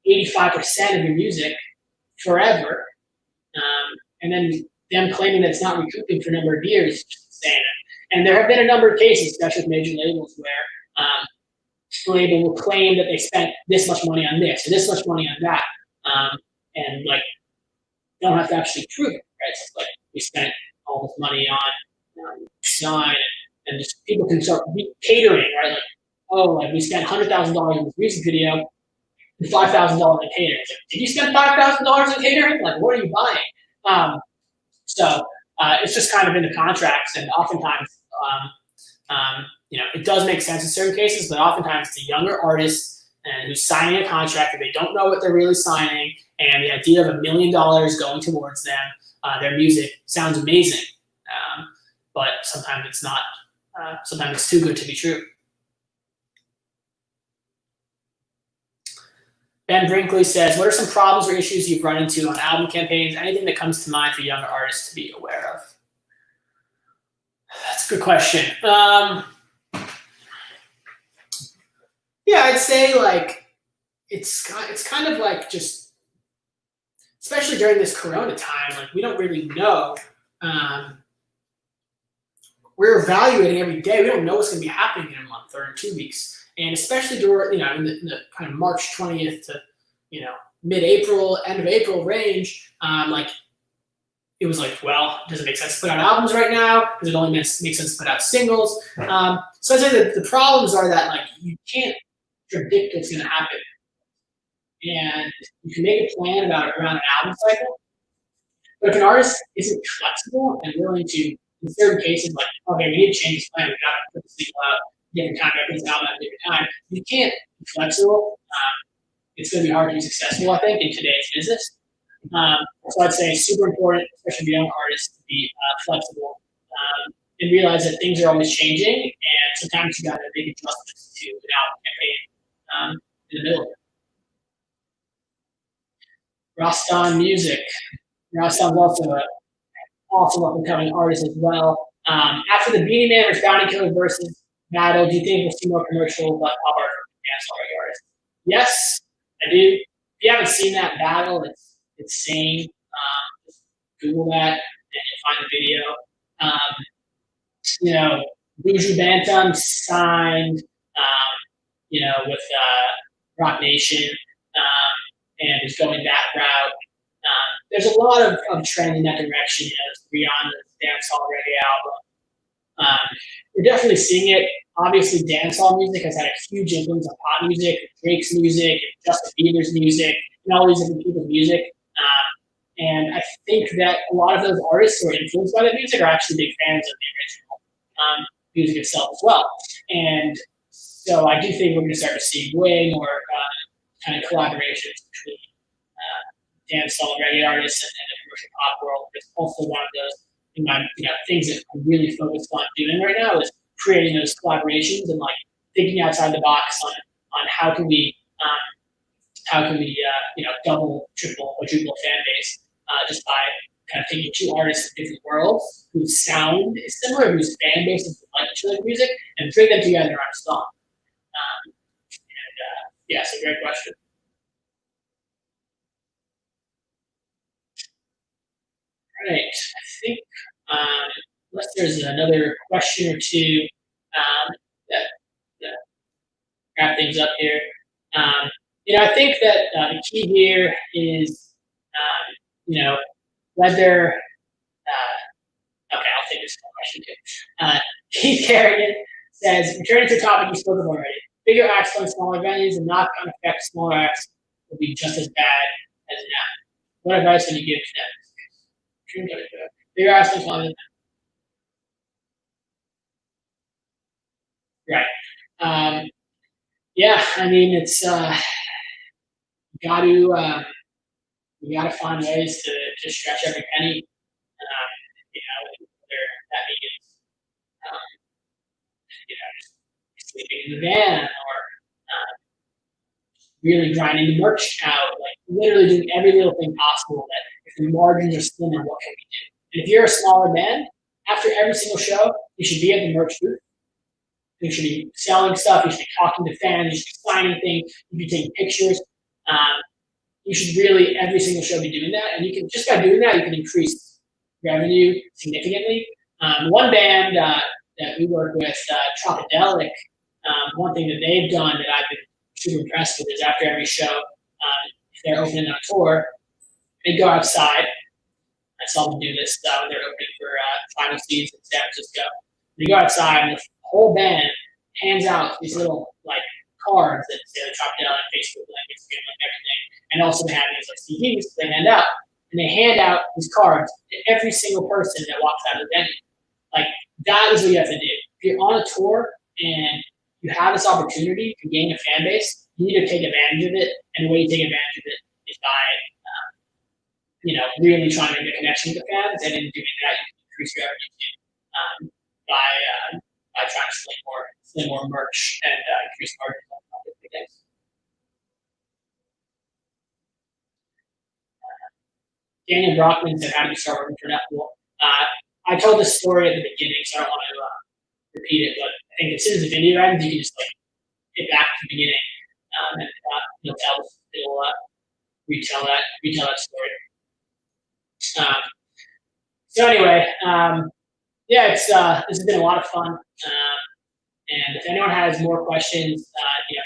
85% of your music forever, and then them claiming that it's not recouping for a number of years is just insane. And there have been a number of cases, especially with major labels, where the label will claim that they spent this much money on this or this much money on that, and don't have to actually prove it, right? So we spent all this money on design, and just people can start catering, right? Like, oh, like we spent $100,000 in this music video and $5,000 in catering. Like, did you spend $5,000 in catering? Like, what are you buying? So it's just kind of in the contracts, and oftentimes, it does make sense in certain cases, but oftentimes it's a younger artist and who's signing a contract that they don't know what they're really signing, and the idea of $1 million going towards them, their music sounds amazing, but sometimes it's not. Sometimes it's too good to be true. Ben Brinkley says, what are some problems or issues you've run into on album campaigns? Anything that comes to mind for younger artists to be aware of? That's a good question. Yeah, I'd say like it's kind of like just, especially during this Corona time, like we don't really know. We're evaluating every day. We don't know what's going to be happening in a month or in 2 weeks, and especially during in the kind of March 20th to mid-April, end of April range. It was like, well, does it make sense to put out albums right now? Does it only make sense to put out singles? So I'd say that the problems are that like you can't predict what's going to happen, and you can make a plan around an album cycle. But if an artist isn't flexible and willing to, in certain cases, like, okay, we need to change this plan. We got to put this thing out different time, every album at a different time. You can't be flexible. It's going to be hard to be successful, I think, in today's business. So I'd say it's super important, especially for young artists, to be flexible and realize that things are always changing, and sometimes you got to make adjustments to an album campaign in the middle. Rastan Music. Rastan's also an awesome up-and-coming artist as well. After the Beanie Man vs. Bounty Killer versus battle, do you think we'll see more commercial pop art from dancehall artists? Yes, I do. If you haven't seen that battle, it's insane. Just Google that and you'll find the video. Buju Bantam signed, with Rock Nation, and is going that route. There's a lot of trend in that direction. Rihanna's dancehall reggae album. We're definitely seeing it. Obviously, dancehall music has had a huge influence on pop music, Drake's music, and Justin Bieber's music, and all these different people's music. And I think that a lot of those artists who are influenced by that music are actually big fans of the original music itself as well. And so I do think we're going to start to see way more kind of collaborations between dancehall and reggae artists and the commercial pop world. It's also one of those things that I'm really focused on doing right now is creating those collaborations and like thinking outside the box on how can we double, triple, quadruple fan base just by kind of taking two artists in different worlds whose sound is similar, whose fan bases like each other's music, and bring them together on a song. It's a great question. All right, I think unless there's another question or two that wrap things up here. I think that the key here is, whether. Okay, I'll take this question too. Keith Kerrigan says, returning to the topic you spoke of already, bigger acts on smaller venues and knock-on effect smaller acts will be just as bad as now. What advice would you give to them? Bigger acts on smaller venues. Right. It's you gotta find ways to stretch every penny. Whether that means just sleeping in the van or really grinding the merch out, like literally doing every little thing possible. That if the margins are slimmer, what can we do? And if you're a smaller band, after every single show, you should be at the merch booth. You should be selling stuff. You should be talking to fans. You should be signing things. You should be taking pictures. You should really, every single show, be doing that. And you can, just by doing that, you can increase revenue significantly. One band that we work with, Tropidelic, one thing that they've done that I've been super impressed with is after every show, if they're opening on tour, they go outside I saw them do this when they're opening for Final Seeds in San Francisco. You go outside, and the whole band hands out these little like cards that say they dropped down on Facebook, like Instagram, like everything, and also they have these like CDs they hand out, and they hand out these cards to every single person that walks out of the venue. Like that is what you have to do. If you're on a tour and you have this opportunity to gain a fan base, you need to take advantage of it, and the way you take advantage of it is by really trying to make a connection with the fans, and in doing that, you can increase your revenue by trying to sling more merch and increase margins on different things. Daniel Brockman said, "How do you start working for Ineffable?" I told this story at the beginning, so I don't want to repeat it. But I think as soon as the video ends, you can just like get back to the beginning and it'll retell that story. So anyway, yeah, this has been a lot of fun. And if anyone has more questions,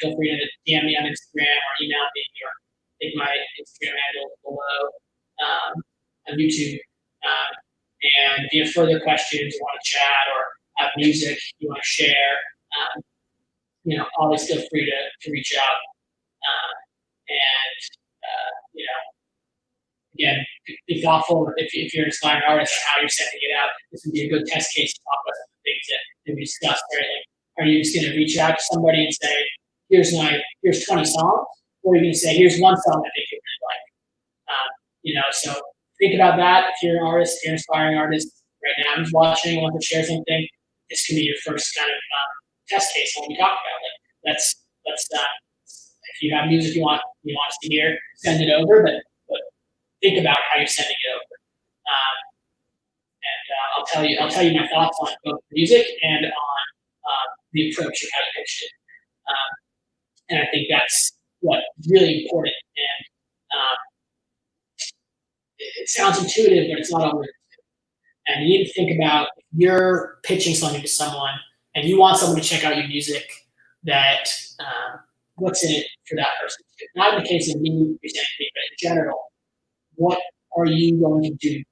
feel free to DM me on Instagram or email me, or take my Instagram handle below on YouTube. And if you have further questions, you want to chat, or have music you want to share, always feel free to reach out. Again, be thoughtful if you're an inspiring artist and how you're sending it out. This would be a good test case to talk about some of the things that we discussed earlier. Are you just going to reach out to somebody and say, here's 20 songs? Or are you going to say, here's one song I think you really like? So think about that. If you're an artist, you're an inspiring artist right now who's watching, want to share something, this can be your first kind of test case on what we talk about. Like, let's if you have music you want us to hear, send it over, but think about how you're sending it over. And I'll tell you my thoughts on both music and on the approach of how you pitched it. And I think that's what's really important. And it sounds intuitive, but it's not always intuitive. And you need to think about, if you're pitching something to someone and you want someone to check out your music, that what's in it for that person too. Not in the case of me presenting me, but in general, what are you going to do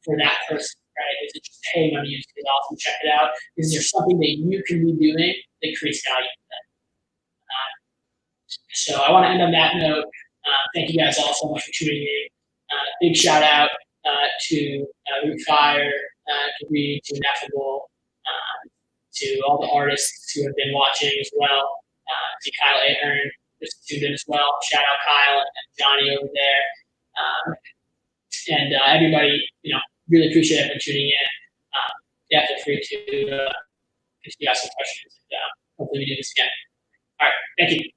for that person, right? Is it just, hey, my music is awesome, check it out? Is there something that you can be doing that creates value for them? So I want to end on that note. Thank you guys all so much for tuning in. Big shout out to Rootfire, to Reed, to Ineffable, to all the artists who have been watching as well, to Kyle Ahern, just tuned in as well. Shout out Kyle and Johnny over there. And everybody, really appreciate everyone tuning in. Yeah, feel free to ask some questions. And hopefully we do this again. All right, thank you.